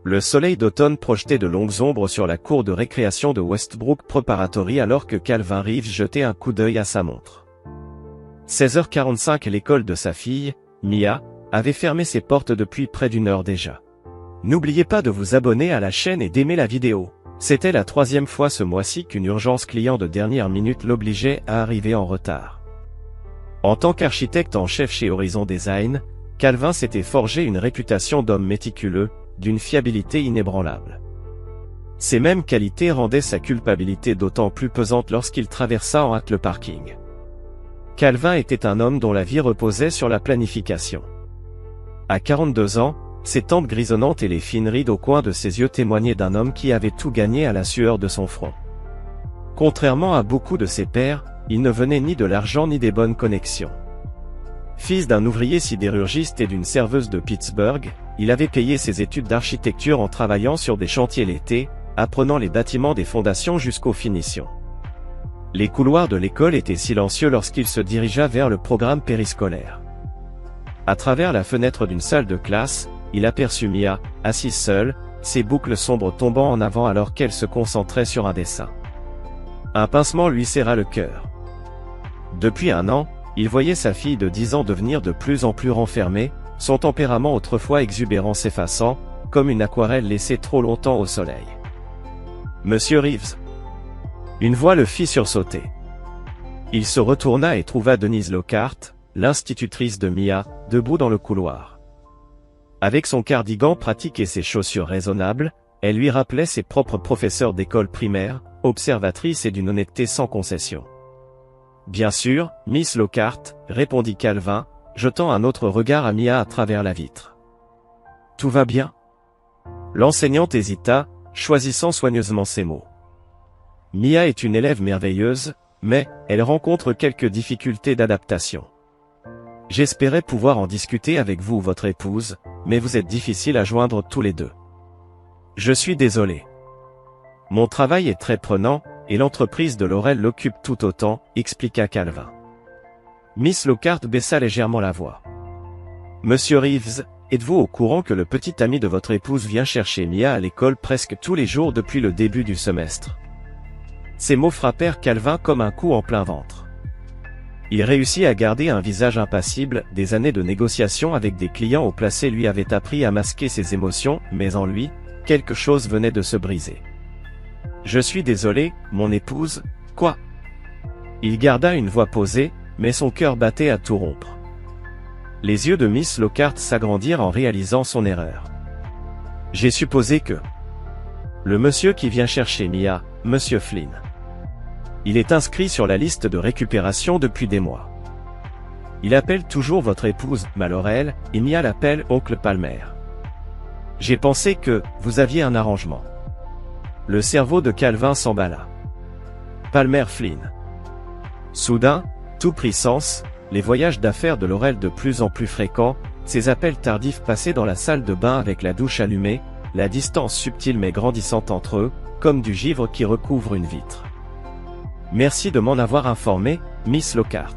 Le soleil d'automne projetait de longues ombres sur la cour de récréation de Westbrook Preparatory alors que Calvin Reeves jetait un coup d'œil à sa montre. 16h45. L'école de sa fille, Mia, avait fermé ses portes depuis près d'une heure déjà. N'oubliez pas de vous abonner à la chaîne et d'aimer la vidéo. C'était la 3e fois ce mois-ci qu'une urgence client de dernière minute l'obligeait à arriver en retard. En tant qu'architecte en chef chez Horizon Design, Calvin s'était forgé une réputation d'homme méticuleux, d'une fiabilité inébranlable. Ces mêmes qualités rendaient sa culpabilité d'autant plus pesante lorsqu'il traversa en hâte le parking. Calvin était un homme dont la vie reposait sur la planification. À 42 ans, ses tempes grisonnantes et les fines rides au coin de ses yeux témoignaient d'un homme qui avait tout gagné à la sueur de son front. Contrairement à beaucoup de ses pairs, il ne venait ni de l'argent ni des bonnes connexions. Fils d'un ouvrier sidérurgiste et d'une serveuse de Pittsburgh, il avait payé ses études d'architecture en travaillant sur des chantiers l'été, apprenant les bâtiments des fondations jusqu'aux finitions. Les couloirs de l'école étaient silencieux lorsqu'il se dirigea vers le programme périscolaire. À travers la fenêtre d'une salle de classe, il aperçut Mia, assise seule, ses boucles sombres tombant en avant alors qu'elle se concentrait sur un dessin. Un pincement lui serra le cœur. Depuis un an, il voyait sa fille de 10 ans devenir de plus en plus renfermée, son tempérament autrefois exubérant s'effaçant, comme une aquarelle laissée trop longtemps au soleil. « Monsieur Reeves !» Une voix le fit sursauter. Il se retourna et trouva Denise Lockhart, l'institutrice de Mia, debout dans le couloir. Avec son cardigan pratique et ses chaussures raisonnables, elle lui rappelait ses propres professeurs d'école primaire, observatrice et d'une honnêteté sans concession. « Bien sûr, Miss Lockhart, répondit Calvin, jetant un autre regard à Mia à travers la vitre. « Tout va bien ?» L'enseignante hésita, choisissant soigneusement ses mots. Mia est une élève merveilleuse, mais elle rencontre quelques difficultés d'adaptation. J'espérais pouvoir en discuter avec vous ou votre épouse, mais vous êtes difficiles à joindre tous les deux. Je suis désolé. Mon travail est très prenant, et l'entreprise de Laurel l'occupe tout autant, expliqua Calvin. Miss Lockhart baissa légèrement la voix. Monsieur Reeves, êtes-vous au courant que le petit ami de votre épouse vient chercher Mia à l'école presque tous les jours depuis le début du semestre? Ces mots frappèrent Calvin comme un coup en plein ventre. Il réussit à garder un visage impassible, des années de négociations avec des clients haut placés lui avaient appris à masquer ses émotions, mais en lui, quelque chose venait de se briser. « Je suis désolé, mon épouse, quoi ?» Il garda une voix posée, mais son cœur battait à tout rompre. Les yeux de Miss Lockhart s'agrandirent en réalisant son erreur. « J'ai supposé que... Le monsieur qui vient chercher Mia, Monsieur Flynn. Il est inscrit sur la liste de récupération depuis des mois. Il appelle toujours votre épouse, Laurel, et Mia l'appelle Oncle Palmer. J'ai pensé que vous aviez un arrangement. » Le cerveau de Calvin s'emballa. Palmer Flynn. Soudain, tout prit sens, les voyages d'affaires de Laurel de plus en plus fréquents, ses appels tardifs passés dans la salle de bain avec la douche allumée, la distance subtile mais grandissante entre eux, comme du givre qui recouvre une vitre. Merci de m'en avoir informé, Miss Lockhart.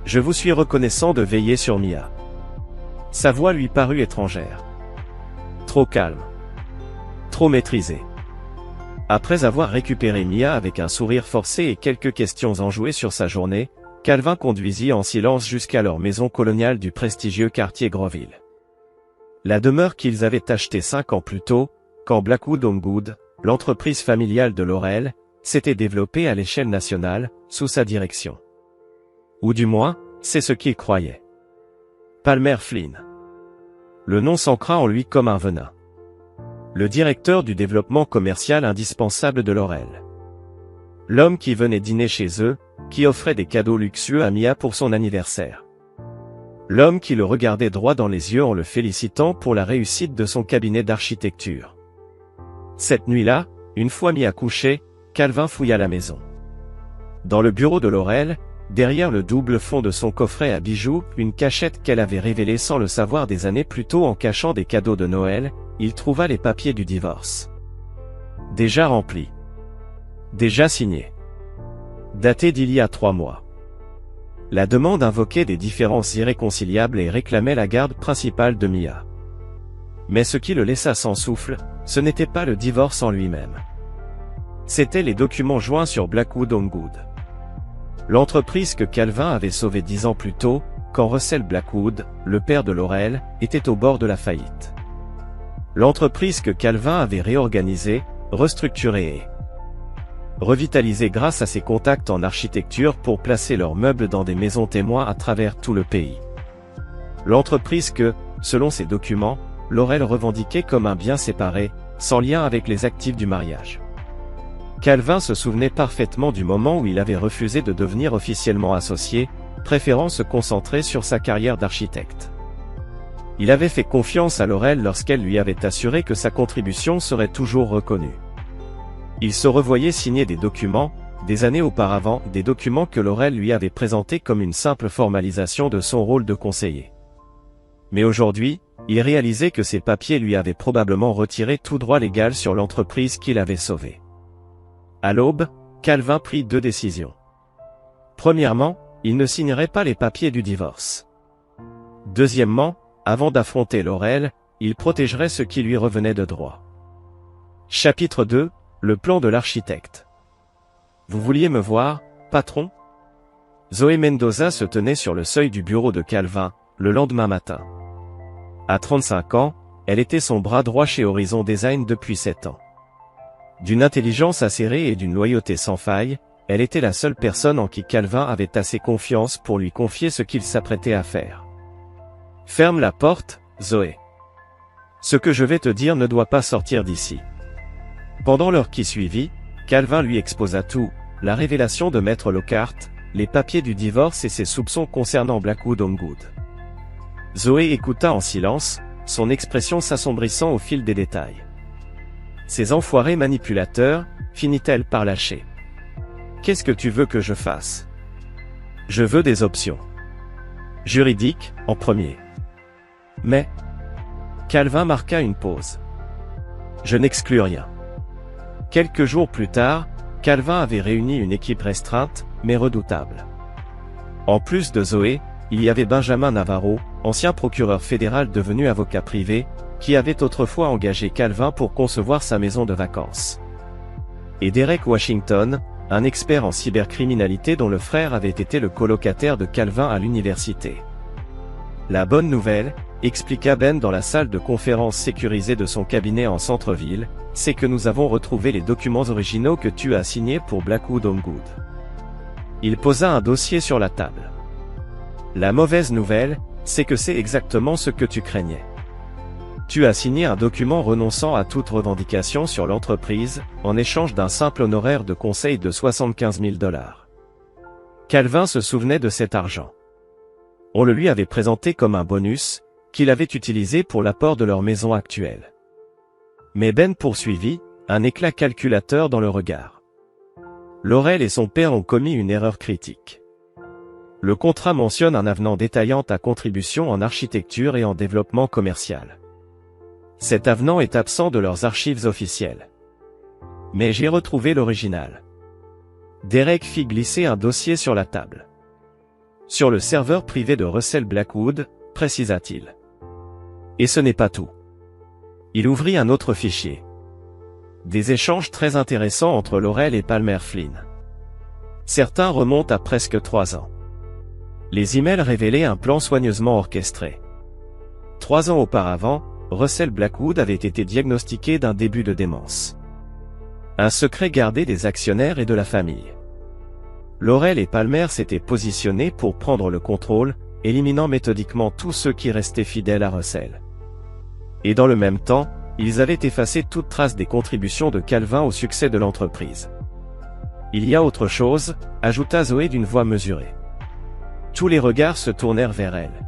Je vous suis reconnaissant de veiller sur Mia. Sa voix lui parut étrangère. Trop calme. Trop maîtrisée. Après avoir récupéré Mia avec un sourire forcé et quelques questions enjouées sur sa journée, Calvin conduisit en silence jusqu'à leur maison coloniale du prestigieux quartier Groville. La demeure qu'ils avaient achetée 5 ans plus tôt, quand Blackwood Homegood, l'entreprise familiale de Laurel, s'était développée à l'échelle nationale, sous sa direction. Ou du moins, c'est ce qu'il croyait. Palmer Flynn. Le nom s'ancra en lui comme un venin. Le directeur du développement commercial indispensable de Laurel. L'homme qui venait dîner chez eux, qui offrait des cadeaux luxueux à Mia pour son anniversaire. L'homme qui le regardait droit dans les yeux en le félicitant pour la réussite de son cabinet d'architecture. Cette nuit-là, une fois Mia couchée, Calvin fouilla la maison. Dans le bureau de Laurel, derrière le double fond de son coffret à bijoux, une cachette qu'elle avait révélée sans le savoir des années plus tôt en cachant des cadeaux de Noël, il trouva les papiers du divorce. Déjà remplis. Déjà signés. Datés d'il y a 3 mois. La demande invoquait des différences irréconciliables et réclamait la garde principale de Mia. Mais ce qui le laissa sans souffle, ce n'était pas le divorce en lui-même. C'étaient les documents joints sur Blackwood Home Good. L'entreprise que Calvin avait sauvée 10 ans plus tôt, quand Russell Blackwood, le père de Laurel, était au bord de la faillite. L'entreprise que Calvin avait réorganisée, restructurée et revitalisée grâce à ses contacts en architecture pour placer leurs meubles dans des maisons témoins à travers tout le pays. L'entreprise que, selon ses documents, Laurel revendiquait comme un bien séparé, sans lien avec les actifs du mariage. Calvin se souvenait parfaitement du moment où il avait refusé de devenir officiellement associé, préférant se concentrer sur sa carrière d'architecte. Il avait fait confiance à Laurel lorsqu'elle lui avait assuré que sa contribution serait toujours reconnue. Il se revoyait signer des documents, des années auparavant, des documents que Laurel lui avait présentés comme une simple formalisation de son rôle de conseiller. Mais aujourd'hui, il réalisait que ces papiers lui avaient probablement retiré tout droit légal sur l'entreprise qu'il avait sauvée. À l'aube, Calvin prit 2 décisions. Premièrement, il ne signerait pas les papiers du divorce. Deuxièmement, avant d'affronter Laurel, il protégerait ce qui lui revenait de droit. Chapitre 2, le plan de l'architecte. Vous vouliez me voir, patron? Zoé Mendoza se tenait sur le seuil du bureau de Calvin, le lendemain matin. À 35 ans, elle était son bras droit chez Horizon Design depuis 7 ans. D'une intelligence acérée et d'une loyauté sans faille, elle était la seule personne en qui Calvin avait assez confiance pour lui confier ce qu'il s'apprêtait à faire. Ferme la porte, Zoé. Ce que je vais te dire ne doit pas sortir d'ici. Pendant l'heure qui suivit, Calvin lui exposa tout, la révélation de Maître Lockhart, les papiers du divorce et ses soupçons concernant Blackwood Home Good. Zoé écouta en silence, son expression s'assombrissant au fil des détails. Ces enfoirés manipulateurs, finit-elle par lâcher. Qu'est-ce que tu veux que je fasse? Je veux des options. Juridiques, en premier. Mais... Calvin marqua une pause. Je n'exclus rien. Quelques jours plus tard, Calvin avait réuni une équipe restreinte, mais redoutable. En plus de Zoé, il y avait Benjamin Navarro, ancien procureur fédéral devenu avocat privé, qui avait autrefois engagé Calvin pour concevoir sa maison de vacances. Et Derek Washington, un expert en cybercriminalité dont le frère avait été le colocataire de Calvin à l'université. La bonne nouvelle, expliqua Ben dans la salle de conférence sécurisée de son cabinet en centre-ville, c'est que nous avons retrouvé les documents originaux que tu as signés pour Blackwood Home Good. Il posa un dossier sur la table. La mauvaise nouvelle, c'est que c'est exactement ce que tu craignais. Tu as signé un document renonçant à toute revendication sur l'entreprise, en échange d'un simple honoraire de conseil de 75 000 $. Calvin se souvenait de cet argent. On le lui avait présenté comme un bonus, qu'il avait utilisé pour l'apport de leur maison actuelle. Mais Ben poursuivit, un éclat calculateur dans le regard. Laurel et son père ont commis une erreur critique. Le contrat mentionne un avenant détaillant ta contribution en architecture et en développement commercial. Cet avenant est absent de leurs archives officielles. Mais j'ai retrouvé l'original. Derek fit glisser un dossier sur la table. Sur le serveur privé de Russell Blackwood, précisa-t-il. Et ce n'est pas tout. Il ouvrit un autre fichier. Des échanges très intéressants entre Laurel et Palmer Flynn. Certains remontent à presque 3 ans. Les emails révélaient un plan soigneusement orchestré. 3 ans auparavant, Russell Blackwood avait été diagnostiqué d'un début de démence. Un secret gardé des actionnaires et de la famille. Laurel et Palmer s'étaient positionnés pour prendre le contrôle, éliminant méthodiquement tous ceux qui restaient fidèles à Russell. Et dans le même temps, ils avaient effacé toute trace des contributions de Calvin au succès de l'entreprise. Il y a autre chose, ajouta Zoé d'une voix mesurée. Tous les regards se tournèrent vers elle.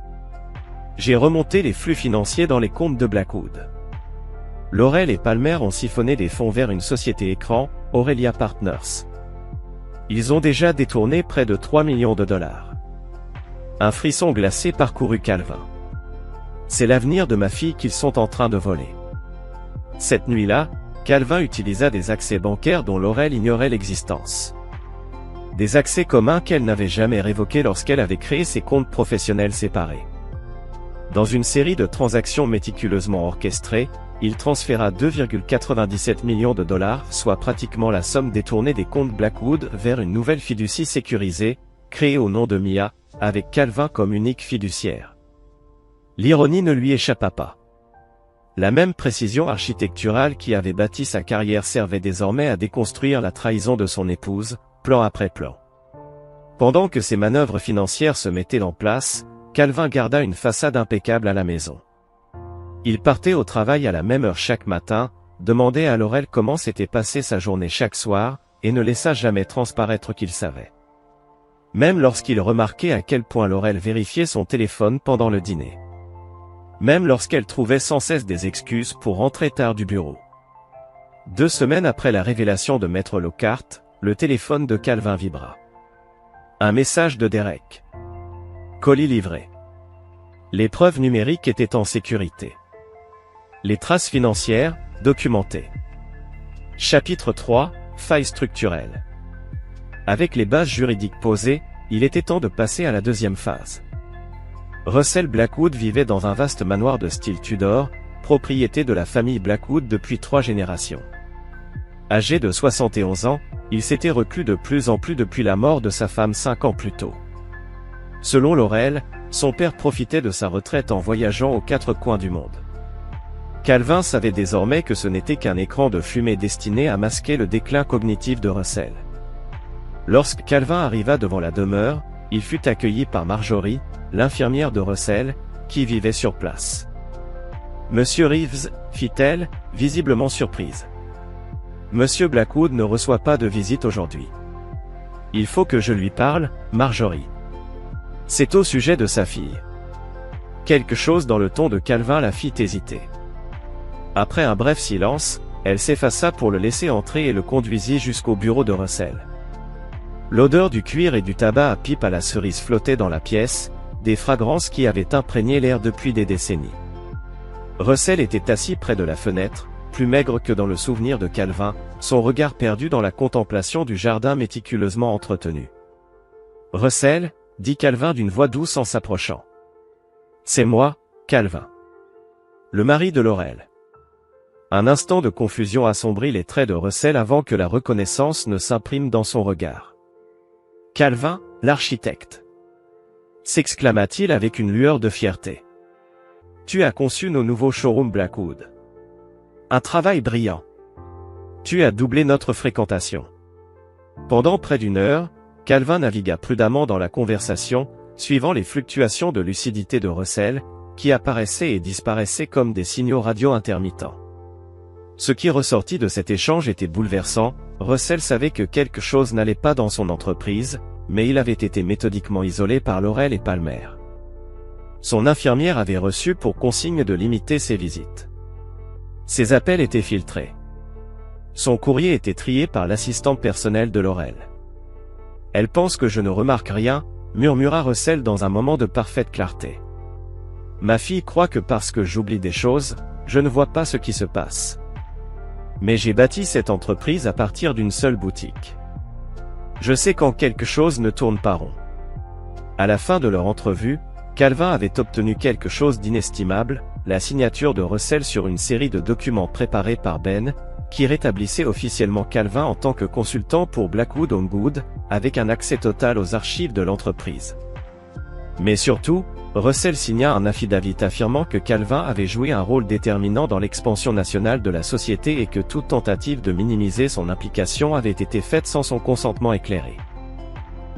J'ai remonté les flux financiers dans les comptes de Blackwood. Laurel et Palmer ont siphonné des fonds vers une société écran, Aurelia Partners. Ils ont déjà détourné près de 3 millions de $. Un frisson glacé parcourut Calvin. C'est l'avenir de ma fille qu'ils sont en train de voler. Cette nuit-là, Calvin utilisa des accès bancaires dont Laurel ignorait l'existence. Des accès communs qu'elle n'avait jamais révoqués lorsqu'elle avait créé ses comptes professionnels séparés. Dans une série de transactions méticuleusement orchestrées, il transféra 2,97 millions de dollars, soit pratiquement la somme détournée des comptes Blackwood vers une nouvelle fiducie sécurisée, créée au nom de Mia, avec Calvin comme unique fiduciaire. L'ironie ne lui échappa pas. La même précision architecturale qui avait bâti sa carrière servait désormais à déconstruire la trahison de son épouse, plan après plan. Pendant que ses manœuvres financières se mettaient en place, Calvin garda une façade impeccable à la maison. Il partait au travail à la même heure chaque matin, demandait à Laurel comment s'était passée sa journée chaque soir, et ne laissa jamais transparaître qu'il savait. Même lorsqu'il remarquait à quel point Laurel vérifiait son téléphone pendant le dîner. Même lorsqu'elle trouvait sans cesse des excuses pour rentrer tard du bureau. 2 semaines après la révélation de Maître Lockhart, le téléphone de Calvin vibra. Un message de Derek. Colis livré. Les preuves numériques étaient en sécurité. Les traces financières, documentées. Chapitre 3, failles structurelles. Avec les bases juridiques posées, il était temps de passer à la deuxième phase. Russell Blackwood vivait dans un vaste manoir de style Tudor, propriété de la famille Blackwood depuis 3 générations. Âgé de 71 ans, il s'était reclus de plus en plus depuis la mort de sa femme 5 ans plus tôt. Selon Laurel, son père profitait de sa retraite en voyageant aux 4 coins du monde. Calvin savait désormais que ce n'était qu'un écran de fumée destiné à masquer le déclin cognitif de Russell. Lorsque Calvin arriva devant la demeure, il fut accueilli par Marjorie, l'infirmière de Russell, qui vivait sur place. « Monsieur Reeves, fit-elle, visiblement surprise. Monsieur Blackwood ne reçoit pas de visite aujourd'hui. Il faut que je lui parle, Marjorie. C'est au sujet de sa fille. » Quelque chose dans le ton de Calvin la fit hésiter. Après un bref silence, elle s'effaça pour le laisser entrer et le conduisit jusqu'au bureau de Russell. L'odeur du cuir et du tabac à pipe à la cerise flottait dans la pièce, des fragrances qui avaient imprégné l'air depuis des décennies. Russell était assis près de la fenêtre, plus maigre que dans le souvenir de Calvin, son regard perdu dans la contemplation du jardin méticuleusement entretenu. « Russell, » dit Calvin d'une voix douce en s'approchant. « C'est moi, Calvin. Le mari de Laurel. » Un instant de confusion assombrit les traits de Russell avant que la reconnaissance ne s'imprime dans son regard. « Calvin, l'architecte » s'exclama-t-il avec une lueur de fierté. « Tu as conçu nos nouveaux showrooms Blackwood. Un travail brillant. Tu as doublé notre fréquentation. » Pendant près d'1 heure, Calvin navigua prudemment dans la conversation, suivant les fluctuations de lucidité de Russell, qui apparaissaient et disparaissaient comme des signaux radio intermittents. Ce qui ressortit de cet échange était bouleversant. Russell savait que quelque chose n'allait pas dans son entreprise, mais il avait été méthodiquement isolé par Laurel et Palmer. Son infirmière avait reçu pour consigne de limiter ses visites. Ses appels étaient filtrés. Son courrier était trié par l'assistante personnelle de Laurel. « Elle pense que je ne remarque rien, » murmura Russell dans un moment de parfaite clarté. « Ma fille croit que parce que j'oublie des choses, je ne vois pas ce qui se passe. Mais j'ai bâti cette entreprise à partir d'une seule boutique. Je sais quand quelque chose ne tourne pas rond. » À la fin de leur entrevue, Calvin avait obtenu quelque chose d'inestimable, la signature de Russell sur une série de documents préparés par Ben, qui rétablissait officiellement Calvin en tant que consultant pour Blackwood Homewood, avec un accès total aux archives de l'entreprise. Mais surtout, Russell signa un affidavit affirmant que Calvin avait joué un rôle déterminant dans l'expansion nationale de la société et que toute tentative de minimiser son implication avait été faite sans son consentement éclairé.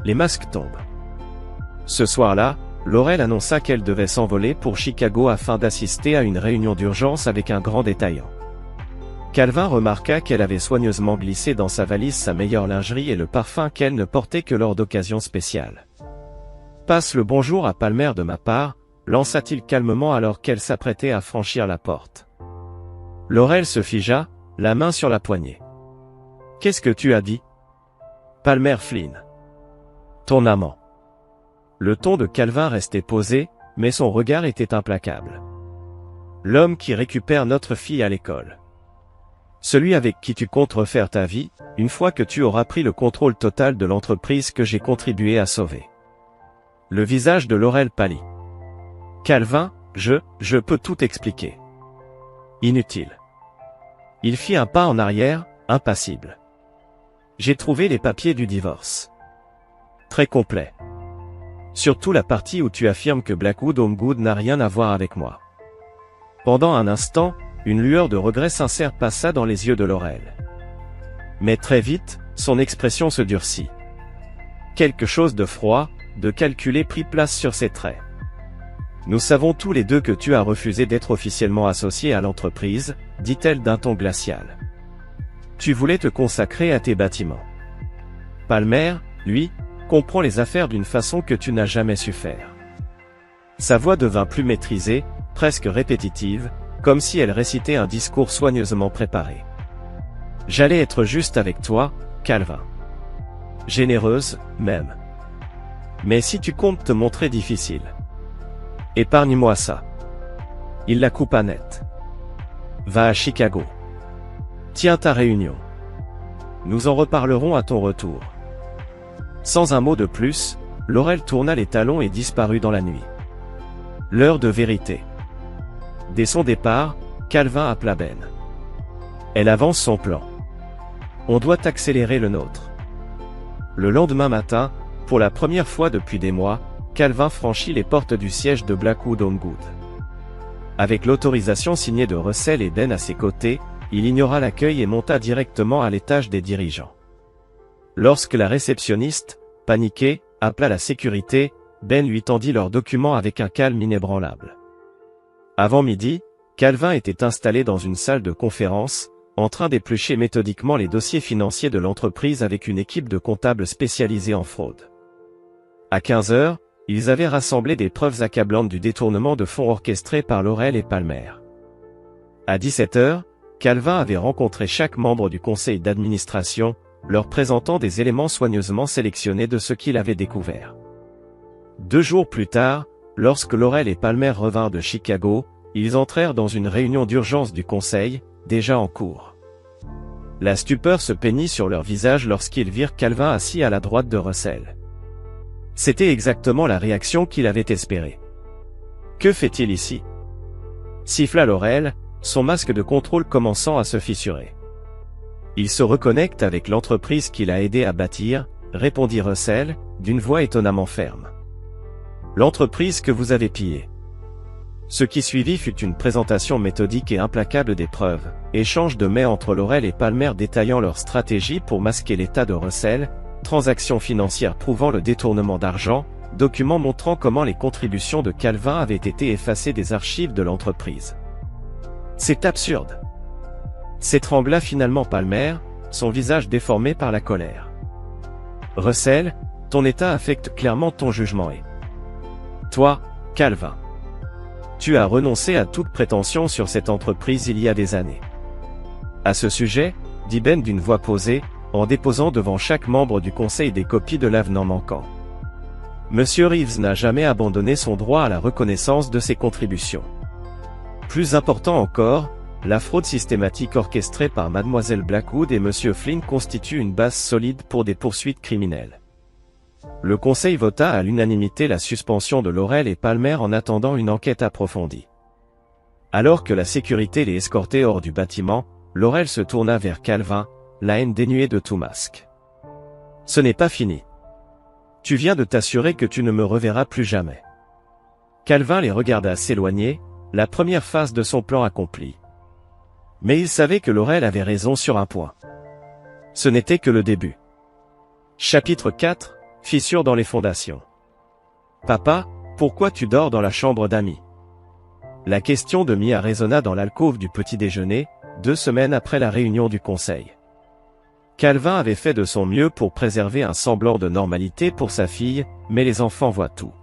Les masques tombent. Ce soir-là, Laurel annonça qu'elle devait s'envoler pour Chicago afin d'assister à une réunion d'urgence avec un grand détaillant. Calvin remarqua qu'elle avait soigneusement glissé dans sa valise sa meilleure lingerie et le parfum qu'elle ne portait que lors d'occasions spéciales. « Passe le bonjour à Palmer de ma part », lança-t-il calmement alors qu'elle s'apprêtait à franchir la porte. Laurel se figea, la main sur la poignée. « Qu'est-ce que tu as dit ? » Palmer Flynn. « Ton amant. » Le ton de Calvin restait posé, mais son regard était implacable. « L'homme qui récupère notre fille à l'école. Celui avec qui tu comptes refaire ta vie, une fois que tu auras pris le contrôle total de l'entreprise que j'ai contribué à sauver. » Le visage de Laurel pâlit. « Calvin, Je peux tout expliquer. Inutile. Il fit un pas en arrière, impassible. J'ai trouvé les papiers du divorce. Très complet. Surtout la partie où tu affirmes que Blackwood Homegood n'a rien à voir avec moi. Pendant un instant, une lueur de regret sincère passa dans les yeux de Laurel. Mais très vite, son expression se durcit. Quelque chose de froid, de calculé prit place sur ses traits. Nous savons tous les deux que tu as refusé d'être officiellement associé à l'entreprise, dit-elle d'un ton glacial. Tu voulais te consacrer à tes bâtiments. Palmer, lui, comprend les affaires d'une façon que tu n'as jamais su faire. Sa voix devint plus maîtrisée, presque répétitive, comme si elle récitait un discours soigneusement préparé. J'allais être juste avec toi, Calvin. Généreuse, même. Mais si tu comptes te montrer difficile, épargne-moi ça. Il la coupa net. Va à Chicago. Tiens ta réunion. Nous en reparlerons à ton retour. Sans un mot de plus, Laurel tourna les talons et disparut dans la nuit. L'heure de vérité. Dès son départ, Calvin appela Ben. Elle avance son plan. On doit accélérer le nôtre. Le lendemain matin, pour la première fois depuis des mois, Calvin franchit les portes du siège de Blackwood Homegood. Avec l'autorisation signée de Russell et Ben à ses côtés, il ignora l'accueil et monta directement à l'étage des dirigeants. Lorsque la réceptionniste, paniquée, appela la sécurité, Ben lui tendit leurs documents avec un calme inébranlable. Avant midi, Calvin était installé dans une salle de conférence, en train d'éplucher méthodiquement les dossiers financiers de l'entreprise avec une équipe de comptables spécialisés en fraude. À 15 heures, ils avaient rassemblé des preuves accablantes du détournement de fonds orchestré par Laurel et Palmer. À 17 heures, Calvin avait rencontré chaque membre du conseil d'administration, leur présentant des éléments soigneusement sélectionnés de ce qu'il avait découvert. 2 jours plus tard, lorsque Laurel et Palmer revinrent de Chicago, ils entrèrent dans une réunion d'urgence du conseil, déjà en cours. La stupeur se peignit sur leur visage lorsqu'ils virent Calvin assis à la droite de Russell. C'était exactement la réaction qu'il avait espérée. « Que fait-il ici » siffla Laurel, son masque de contrôle commençant à se fissurer. « Il se reconnecte avec l'entreprise qu'il a aidé à bâtir, » répondit Russell, d'une voix étonnamment ferme. « L'entreprise que vous avez pillée. » Ce qui suivit fut une présentation méthodique et implacable des preuves, échange de mails entre Laurel et Palmer détaillant leur stratégie pour masquer l'état de Russell, transactions financières prouvant le détournement d'argent, documents montrant comment les contributions de Calvin avaient été effacées des archives de l'entreprise. « C'est absurde !» s'étrangla finalement Palmer, son visage déformé par la colère. « Russell, ton état affecte clairement ton jugement et... Toi, Calvin. Tu as renoncé à toute prétention sur cette entreprise il y a des années. » À ce sujet, dit Ben d'une voix posée, en déposant devant chaque membre du conseil des copies de l'avenant manquant. Monsieur Reeves n'a jamais abandonné son droit à la reconnaissance de ses contributions. Plus important encore, la fraude systématique orchestrée par Mademoiselle Blackwood et Monsieur Flynn constitue une base solide pour des poursuites criminelles. Le conseil vota à l'unanimité la suspension de Laurel et Palmer en attendant une enquête approfondie. Alors que la sécurité les escortait hors du bâtiment, Laurel se tourna vers Calvin, la haine dénuée de tout masque. « Ce n'est pas fini. Tu viens de t'assurer que tu ne me reverras plus jamais. » Calvin les regarda s'éloigner, la première phase de son plan accomplie. Mais il savait que Laurel avait raison sur un point. Ce n'était que le début. Chapitre 4, Fissure dans les fondations. « Papa, pourquoi tu dors dans la chambre d'amis ?» La question de Mia résonna dans l'alcôve du petit déjeuner, 2 semaines après la réunion du conseil. Calvin avait fait de son mieux pour préserver un semblant de normalité pour sa fille, mais les enfants voient tout.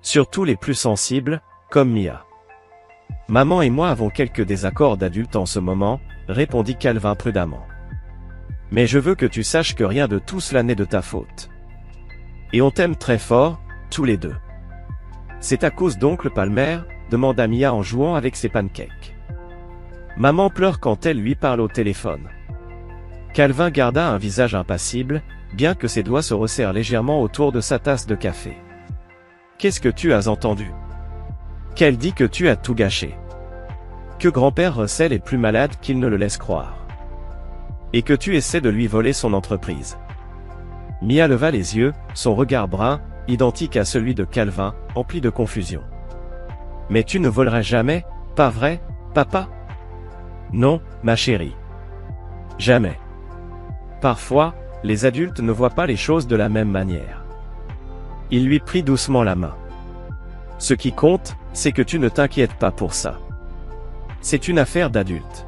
Surtout les plus sensibles, comme Mia. « Maman et moi avons quelques désaccords d'adultes en ce moment, » répondit Calvin prudemment. « Mais je veux que tu saches que rien de tout cela n'est de ta faute. Et on t'aime très fort, tous les deux. »« C'est à cause d'oncle Palmer ?» demanda Mia en jouant avec ses pancakes. Maman pleure quand elle lui parle au téléphone. Calvin garda un visage impassible, bien que ses doigts se resserrent légèrement autour de sa tasse de café. « Qu'est-ce que tu as entendu ?» Qu'elle dit que tu as tout gâché. Que grand-père Russell est plus malade qu'il ne le laisse croire. Et que tu essaies de lui voler son entreprise. Mia leva les yeux, son regard brun, identique à celui de Calvin, empli de confusion. Mais tu ne volerais jamais, pas vrai, papa? Non, ma chérie. Jamais. Parfois, les adultes ne voient pas les choses de la même manière. Il lui prit doucement la main. Ce qui compte, c'est que tu ne t'inquiètes pas pour ça. C'est une affaire d'adulte.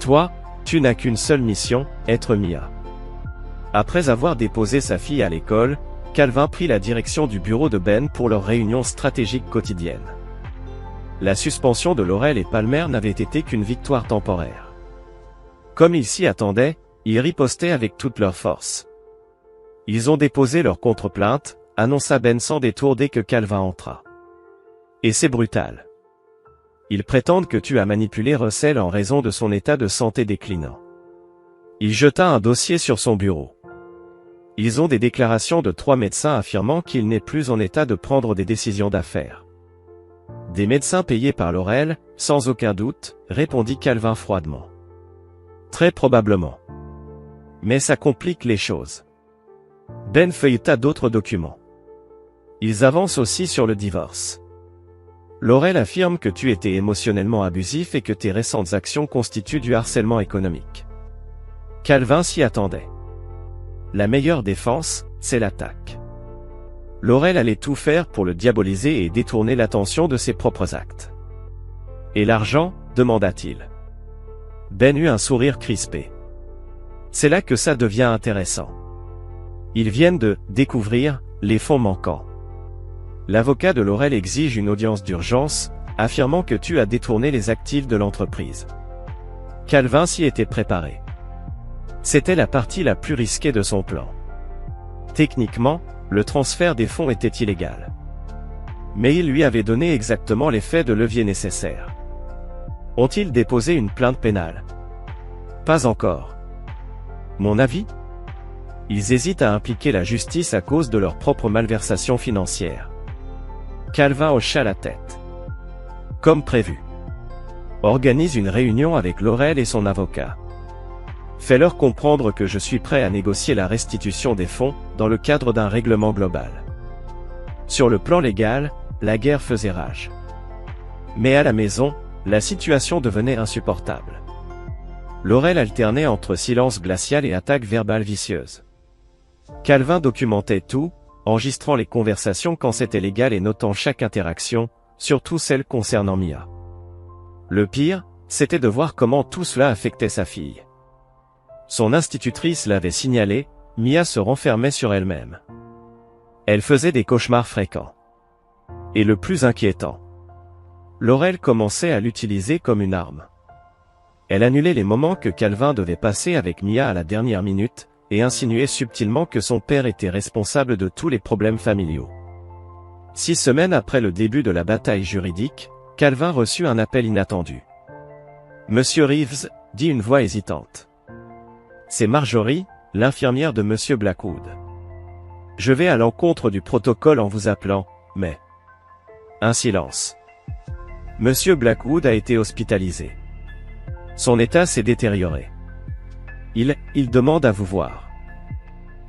Toi, tu n'as qu'une seule mission, être Mia. Après avoir déposé sa fille à l'école, Calvin prit la direction du bureau de Ben pour leur réunion stratégique quotidienne. La suspension de Laurel et Palmer n'avait été qu'une victoire temporaire. Comme ils s'y attendaient, ils ripostaient avec toute leur force. Ils ont déposé leur contre-plainte, annonça Ben sans détour dès que Calvin entra. Et c'est brutal. Ils prétendent que tu as manipulé Russell en raison de son état de santé déclinant. Il jeta un dossier sur son bureau. Ils ont des déclarations de 3 médecins affirmant qu'il n'est plus en état de prendre des décisions d'affaires. Des médecins payés par Laurel, sans aucun doute, répondit Calvin froidement. Très probablement. Mais ça complique les choses. Ben feuilleta d'autres documents. Ils avancent aussi sur le divorce. Laurel affirme que tu étais émotionnellement abusif et que tes récentes actions constituent du harcèlement économique. Calvin s'y attendait. La meilleure défense, c'est l'attaque. Laurel allait tout faire pour le diaboliser et détourner l'attention de ses propres actes. Et l'argent, demanda-t-il. Ben eut un sourire crispé. C'est là que ça devient intéressant. Ils viennent de découvrir les fonds manquants. L'avocat de Laurel exige une audience d'urgence, affirmant que tu as détourné les actifs de l'entreprise. Calvin s'y était préparé. C'était la partie la plus risquée de son plan. Techniquement, le transfert des fonds était illégal. Mais il lui avait donné exactement l'effet de levier nécessaire. Ont-ils déposé une plainte pénale? Pas encore. Mon avis? Ils hésitent à impliquer la justice à cause de leur propre malversation financière. Calvin hocha la tête. Comme prévu. Organise une réunion avec Laurel et son avocat. Fais-leur comprendre que je suis prêt à négocier la restitution des fonds, dans le cadre d'un règlement global. Sur le plan légal, la guerre faisait rage. Mais à la maison, la situation devenait insupportable. Laurel alternait entre silence glacial et attaques verbales vicieuses. Calvin documentait tout, enregistrant les conversations quand c'était légal et notant chaque interaction, surtout celle concernant Mia. Le pire, c'était de voir comment tout cela affectait sa fille. Son institutrice l'avait signalé, Mia se renfermait sur elle-même. Elle faisait des cauchemars fréquents. Et le plus inquiétant, Laurel commençait à l'utiliser comme une arme. Elle annulait les moments que Calvin devait passer avec Mia à la dernière minute, et insinuait subtilement que son père était responsable de tous les problèmes familiaux. 6 semaines après le début de la bataille juridique, Calvin reçut un appel inattendu. « Monsieur Reeves », dit une voix hésitante. « C'est Marjorie, l'infirmière de Monsieur Blackwood. Je vais à l'encontre du protocole en vous appelant, mais... » Un silence. Monsieur Blackwood a été hospitalisé. Son état s'est détérioré. Il demande à vous voir.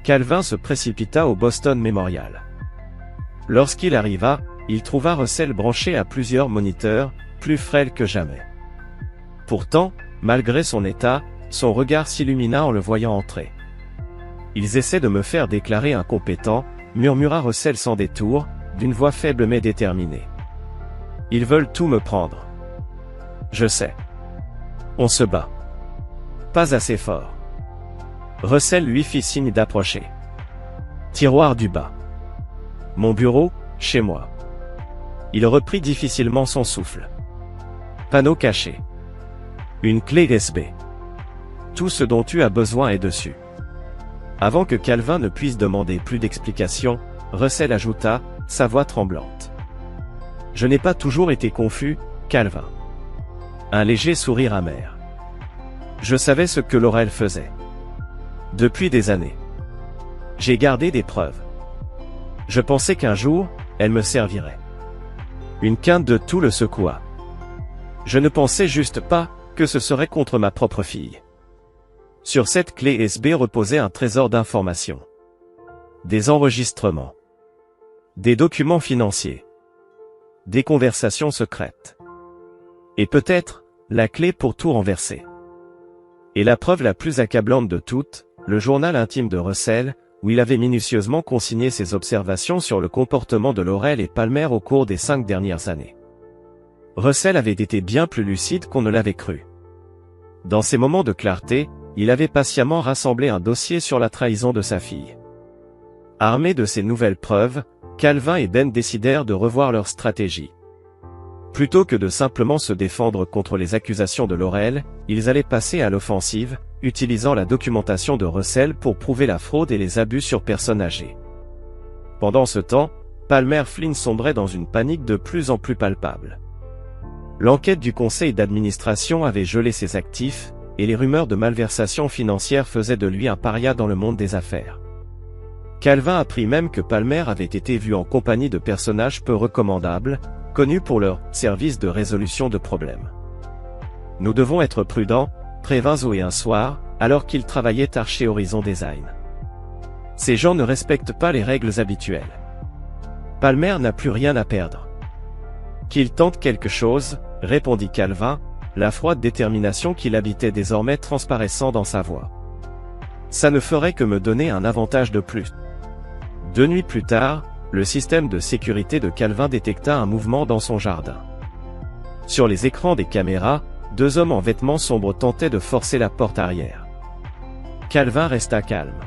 Calvin se précipita au Boston Memorial. Lorsqu'il arriva, il trouva Russell branché à plusieurs moniteurs, plus frêle que jamais. Pourtant, malgré son état, son regard s'illumina en le voyant entrer. « Ils essaient de me faire déclarer incompétent », murmura Russell sans détour, d'une voix faible mais déterminée. « Ils veulent tout me prendre. Je sais. On se bat. Pas assez fort. » Russell lui fit signe d'approcher. Tiroir du bas. Mon bureau, chez moi. Il reprit difficilement son souffle. Panneau caché. Une clé USB. Tout ce dont tu as besoin est dessus. Avant que Calvin ne puisse demander plus d'explications, Russell ajouta, sa voix tremblante. Je n'ai pas toujours été confus, Calvin. Un léger sourire amer. Je savais ce que Laurel faisait. Depuis des années. J'ai gardé des preuves. Je pensais qu'un jour, elle me servirait. Une quinte de tout le secoua. Je ne pensais juste pas que ce serait contre ma propre fille. Sur cette clé USB reposait un trésor d'informations. Des enregistrements. Des documents financiers. Des conversations secrètes. Et peut-être, la clé pour tout renverser. Et la preuve la plus accablante de toutes, le journal intime de Russell, où il avait minutieusement consigné ses observations sur le comportement de Laurel et Palmer au cours des 5 dernières années. Russell avait été bien plus lucide qu'on ne l'avait cru. Dans ces moments de clarté, il avait patiemment rassemblé un dossier sur la trahison de sa fille. Armés de ces nouvelles preuves, Calvin et Ben décidèrent de revoir leur stratégie. Plutôt que de simplement se défendre contre les accusations de Laurel, ils allaient passer à l'offensive, utilisant la documentation de Russell pour prouver la fraude et les abus sur personnes âgées. Pendant ce temps, Palmer Flynn sombrait dans une panique de plus en plus palpable. L'enquête du conseil d'administration avait gelé ses actifs, et les rumeurs de malversation financière faisaient de lui un paria dans le monde des affaires. Calvin apprit même que Palmer avait été vu en compagnie de personnages peu recommandables, connus pour leur service de résolution de problèmes. Nous devons être prudents, prévint Zoé un soir, alors qu'il travaillait chez Horizon Design. Ces gens ne respectent pas les règles habituelles. Palmer n'a plus rien à perdre. Qu'il tente quelque chose, répondit Calvin, la froide détermination qui l'habitait désormais transparaissant dans sa voix. Ça ne ferait que me donner un avantage de plus. 2 nuits plus tard, le système de sécurité de Calvin détecta un mouvement dans son jardin. Sur les écrans des caméras, 2 hommes en vêtements sombres tentaient de forcer la porte arrière. Calvin resta calme.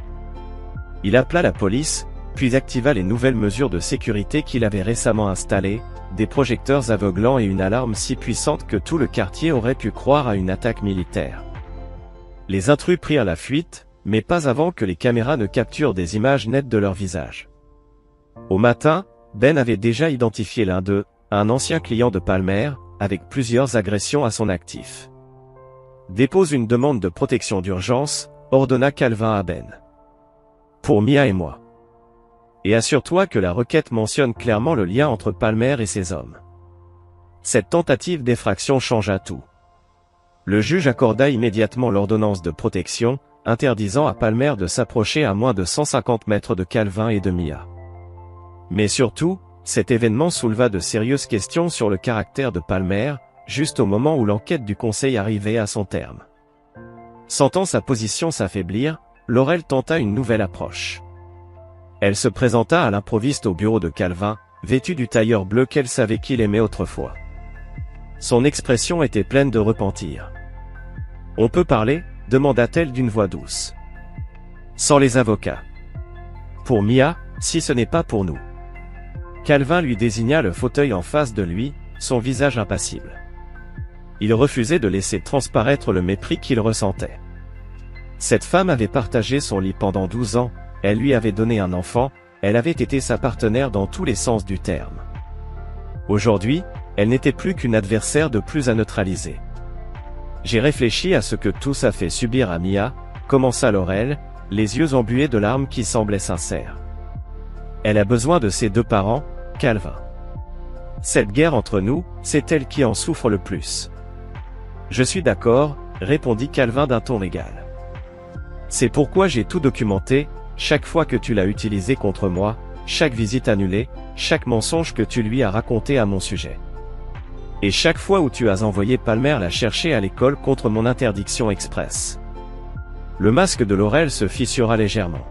Il appela la police, puis activa les nouvelles mesures de sécurité qu'il avait récemment installées, des projecteurs aveuglants et une alarme si puissante que tout le quartier aurait pu croire à une attaque militaire. Les intrus prirent la fuite, mais pas avant que les caméras ne capturent des images nettes de leur visage. Au matin, Ben avait déjà identifié l'un d'eux, un ancien client de Palmer, avec plusieurs agressions à son actif. Dépose une demande de protection d'urgence, ordonna Calvin à Ben. Pour Mia et moi. Et assure-toi que la requête mentionne clairement le lien entre Palmer et ses hommes. Cette tentative d'effraction changea tout. Le juge accorda immédiatement l'ordonnance de protection, interdisant à Palmer de s'approcher à moins de 150 mètres de Calvin et de Mia. Mais surtout, cet événement souleva de sérieuses questions sur le caractère de Palmer, juste au moment où l'enquête du conseil arrivait à son terme. Sentant sa position s'affaiblir, Laurel tenta une nouvelle approche. Elle se présenta à l'improviste au bureau de Calvin, vêtue du tailleur bleu qu'elle savait qu'il aimait autrefois. Son expression était pleine de repentir. « On peut parler ?» demanda-t-elle d'une voix douce. « Sans les avocats. »« Pour Mia, si ce n'est pas pour nous. » Calvin lui désigna le fauteuil en face de lui, son visage impassible. Il refusait de laisser transparaître le mépris qu'il ressentait. Cette femme avait partagé son lit pendant 12 ans, elle lui avait donné un enfant, elle avait été sa partenaire dans tous les sens du terme. Aujourd'hui, elle n'était plus qu'une adversaire de plus à neutraliser. J'ai réfléchi à ce que tout ça fait subir à Mia, commença Laurel, les yeux embués de larmes qui semblaient sincères. Elle a besoin de ses 2 parents, Calvin. Cette guerre entre nous, c'est elle qui en souffre le plus. Je suis d'accord, répondit Calvin d'un ton égal. C'est pourquoi j'ai tout documenté, chaque fois que tu l'as utilisé contre moi, chaque visite annulée, chaque mensonge que tu lui as raconté à mon sujet. Et chaque fois où tu as envoyé Palmer la chercher à l'école contre mon interdiction express. Le masque de Laurel se fissura légèrement.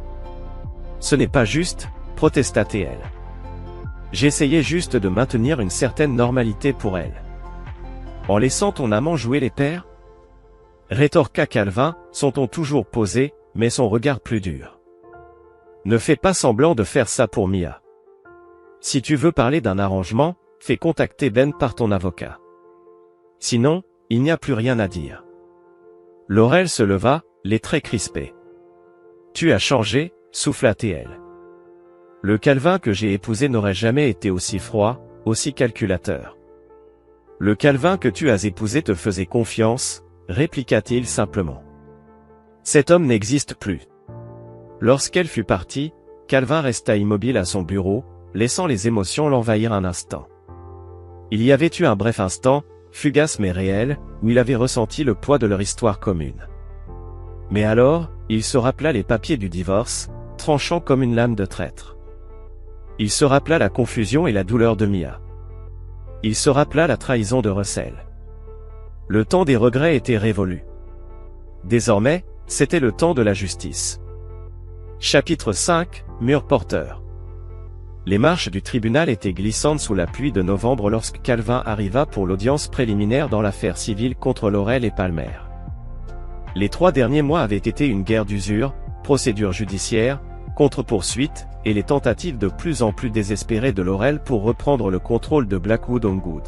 Ce n'est pas juste, protesta-t-elle. J'essayais juste de maintenir une certaine normalité pour elle. En laissant ton amant jouer les pères ? Rétorqua Calvin, son ton toujours posé, mais son regard plus dur. Ne fais pas semblant de faire ça pour Mia. Si tu veux parler d'un arrangement, fais contacter Ben par ton avocat. Sinon, il n'y a plus rien à dire. Laurel se leva, les traits crispés. Tu as changé, souffla-t-elle. Le Calvin que j'ai épousé n'aurait jamais été aussi froid, aussi calculateur. Le Calvin que tu as épousé te faisait confiance, répliqua-t-il simplement. Cet homme n'existe plus. Lorsqu'elle fut partie, Calvin resta immobile à son bureau, laissant les émotions l'envahir un instant. Il y avait eu un bref instant, fugace mais réel, où il avait ressenti le poids de leur histoire commune. Mais alors, il se rappela les papiers du divorce, tranchant comme une lame de traître. Il se rappela la confusion et la douleur de Mia. Il se rappela la trahison de Russell. Le temps des regrets était révolu. Désormais, c'était le temps de la justice. Chapitre 5, Mur porteur. Les marches du tribunal étaient glissantes sous la pluie de novembre lorsque Calvin arriva pour l'audience préliminaire dans l'affaire civile contre Laurel et Palmer. Les 3 derniers mois avaient été une guerre d'usure, procédure judiciaire, contre-poursuite, et les tentatives de plus en plus désespérées de Laurel pour reprendre le contrôle de Blackwood Home-Good.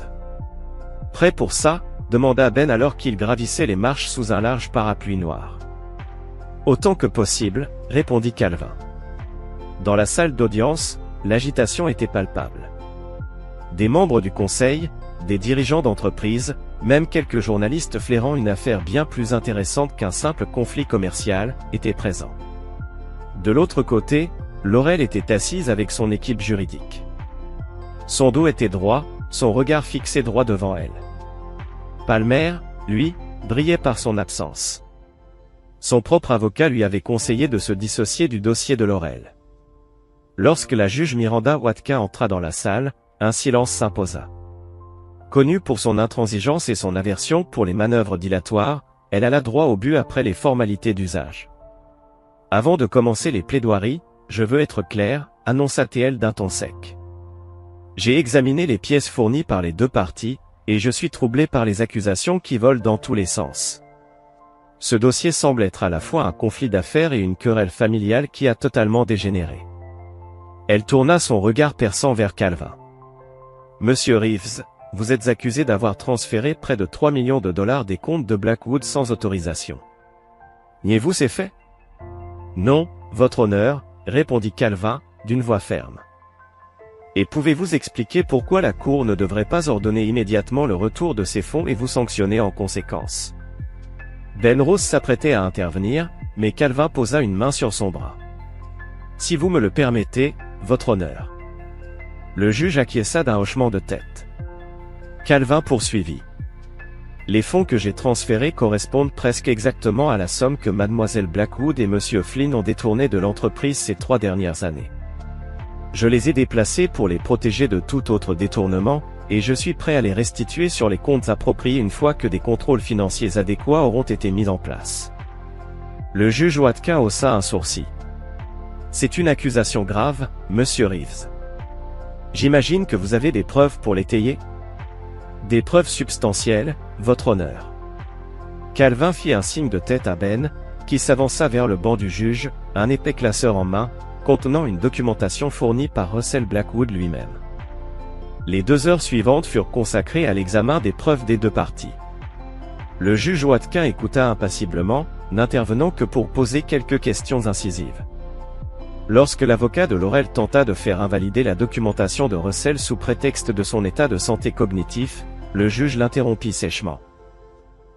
Prêt pour ça? Demanda Ben alors qu'il gravissait les marches sous un large parapluie noir. Autant que possible, répondit Calvin. Dans la salle d'audience, l'agitation était palpable. Des membres du conseil, des dirigeants d'entreprise, même quelques journalistes flairant une affaire bien plus intéressante qu'un simple conflit commercial, étaient présents. De l'autre côté, Laurel était assise avec son équipe juridique. Son dos était droit, son regard fixé droit devant elle. Palmer, lui, brillait par son absence. Son propre avocat lui avait conseillé de se dissocier du dossier de Laurel. Lorsque la juge Miranda Watkin entra dans la salle, un silence s'imposa. Connue pour son intransigeance et son aversion pour les manœuvres dilatoires, elle alla droit au but après les formalités d'usage. Avant de commencer les plaidoiries, je veux être clair, annonça-t-elle d'un ton sec. J'ai examiné les pièces fournies par les 2 parties, et je suis troublé par les accusations qui volent dans tous les sens. Ce dossier semble être à la fois un conflit d'affaires et une querelle familiale qui a totalement dégénéré. Elle tourna son regard perçant vers Calvin. Monsieur Reeves, vous êtes accusé d'avoir transféré près de 3 millions de dollars des comptes de Blackwood sans autorisation. Niez-vous ces faits? Non, votre honneur, répondit Calvin, d'une voix ferme. Et pouvez-vous expliquer pourquoi la Cour ne devrait pas ordonner immédiatement le retour de ces fonds et vous sanctionner en conséquence? Ben Rose s'apprêtait à intervenir, mais Calvin posa une main sur son bras. Si vous me le permettez, votre honneur. Le juge acquiesça d'un hochement de tête. Calvin poursuivit. Les fonds que j'ai transférés correspondent presque exactement à la somme que mademoiselle Blackwood et monsieur Flynn ont détournée de l'entreprise ces 3 dernières années. Je les ai déplacés pour les protéger de tout autre détournement, et je suis prêt à les restituer sur les comptes appropriés une fois que des contrôles financiers adéquats auront été mis en place. Le juge Watkin haussa un sourcil. C'est une accusation grave, monsieur Reeves. J'imagine que vous avez des preuves pour l'étayer? Des preuves substantielles, votre honneur. Calvin fit un signe de tête à Ben, qui s'avança vers le banc du juge, un épais classeur en main, contenant une documentation fournie par Russell Blackwood lui-même. Les 2 heures suivantes furent consacrées à l'examen des preuves des 2 parties. Le juge Watkin écouta impassiblement, n'intervenant que pour poser quelques questions incisives. Lorsque l'avocat de Laurel tenta de faire invalider la documentation de Russell sous prétexte de son état de santé cognitif, le juge l'interrompit sèchement.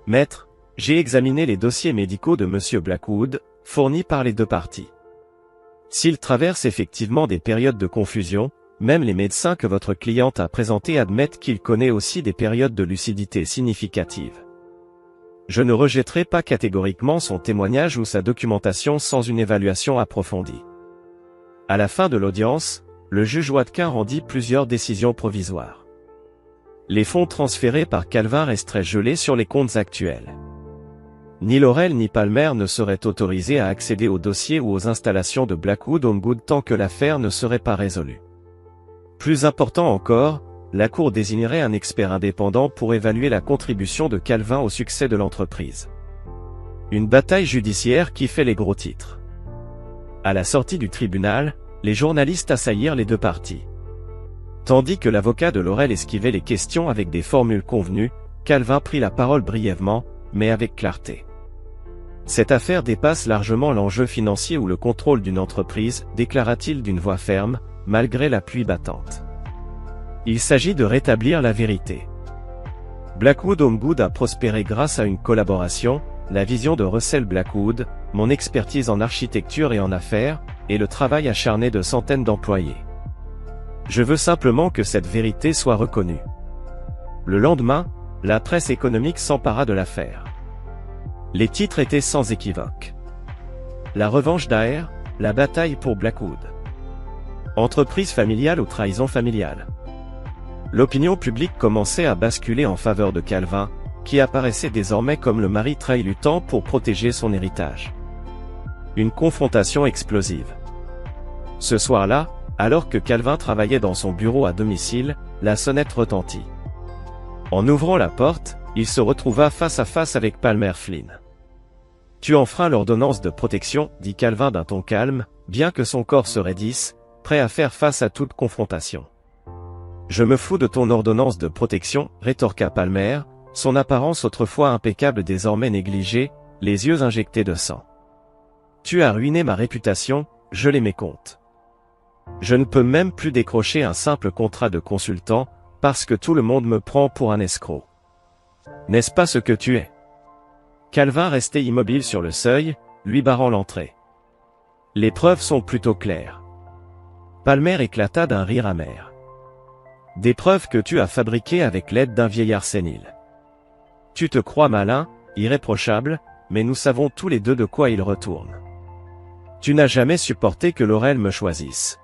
Maître, j'ai examiné les dossiers médicaux de monsieur Blackwood, fournis par les 2 parties. S'il traverse effectivement des périodes de confusion, même les médecins que votre cliente a présentés admettent qu'il connaît aussi des périodes de lucidité significatives. Je ne rejetterai pas catégoriquement son témoignage ou sa documentation sans une évaluation approfondie. À la fin de l'audience, le juge Watkin rendit plusieurs décisions provisoires. Les fonds transférés par Calvin resteraient gelés sur les comptes actuels. Ni Laurel ni Palmer ne seraient autorisés à accéder aux dossiers ou aux installations de Blackwood Home-Good tant que l'affaire ne serait pas résolue. Plus important encore, la Cour désignerait un expert indépendant pour évaluer la contribution de Calvin au succès de l'entreprise. Une bataille judiciaire qui fait les gros titres. À la sortie du tribunal, les journalistes assaillirent les 2 parties. Tandis que l'avocat de Laurel esquivait les questions avec des formules convenues, Calvin prit la parole brièvement, mais avec clarté. Cette affaire dépasse largement l'enjeu financier ou le contrôle d'une entreprise, déclara-t-il d'une voix ferme, malgré la pluie battante. Il s'agit de rétablir la vérité. Blackwood Home-Good a prospéré grâce à une collaboration, la vision de Russell Blackwood, mon expertise en architecture et en affaires, et le travail acharné de centaines d'employés. Je veux simplement que cette vérité soit reconnue. Le lendemain, la presse économique s'empara de l'affaire. Les titres étaient sans équivoque. La revanche d'Aer, la bataille pour Blackwood. Entreprise familiale ou trahison familiale. L'opinion publique commençait à basculer en faveur de Calvin, qui apparaissait désormais comme le mari trahi luttant pour protéger son héritage. Une confrontation explosive. Ce soir-là, alors que Calvin travaillait dans son bureau à domicile, la sonnette retentit. En ouvrant la porte, il se retrouva face à face avec Palmer Flynn. « Tu enfreins l'ordonnance de protection, » dit Calvin d'un ton calme, bien que son corps se raidisse, prêt à faire face à toute confrontation. « Je me fous de ton ordonnance de protection, » rétorqua Palmer, son apparence autrefois impeccable désormais négligée, les yeux injectés de sang. « Tu as ruiné ma réputation, je les mécompte. Je ne peux même plus décrocher un simple contrat de consultant, parce que tout le monde me prend pour un escroc. N'est-ce pas ce que tu es ? » Calvin restait immobile sur le seuil, lui barrant l'entrée. « Les preuves sont plutôt claires. » Palmer éclata d'un rire amer. « Des preuves que tu as fabriquées avec l'aide d'un vieillard sénile. Tu te crois malin, irréprochable, mais nous savons tous les deux de quoi il retourne. Tu n'as jamais supporté que Laurel me choisisse.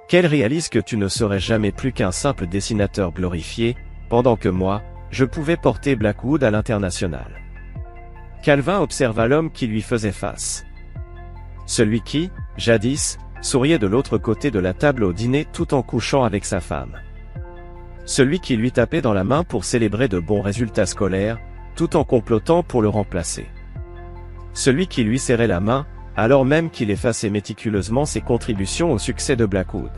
Qu'elle réalise que tu ne serais jamais plus qu'un simple dessinateur glorifié, pendant que moi, je pouvais porter Blackwood à l'international. » Calvin observa l'homme qui lui faisait face. Celui qui, jadis, souriait de l'autre côté de la table au dîner tout en couchant avec sa femme. Celui qui lui tapait dans la main pour célébrer de bons résultats scolaires, tout en complotant pour le remplacer. Celui qui lui serrait la main, alors même qu'il effaçait méticuleusement ses contributions au succès de Blackwood.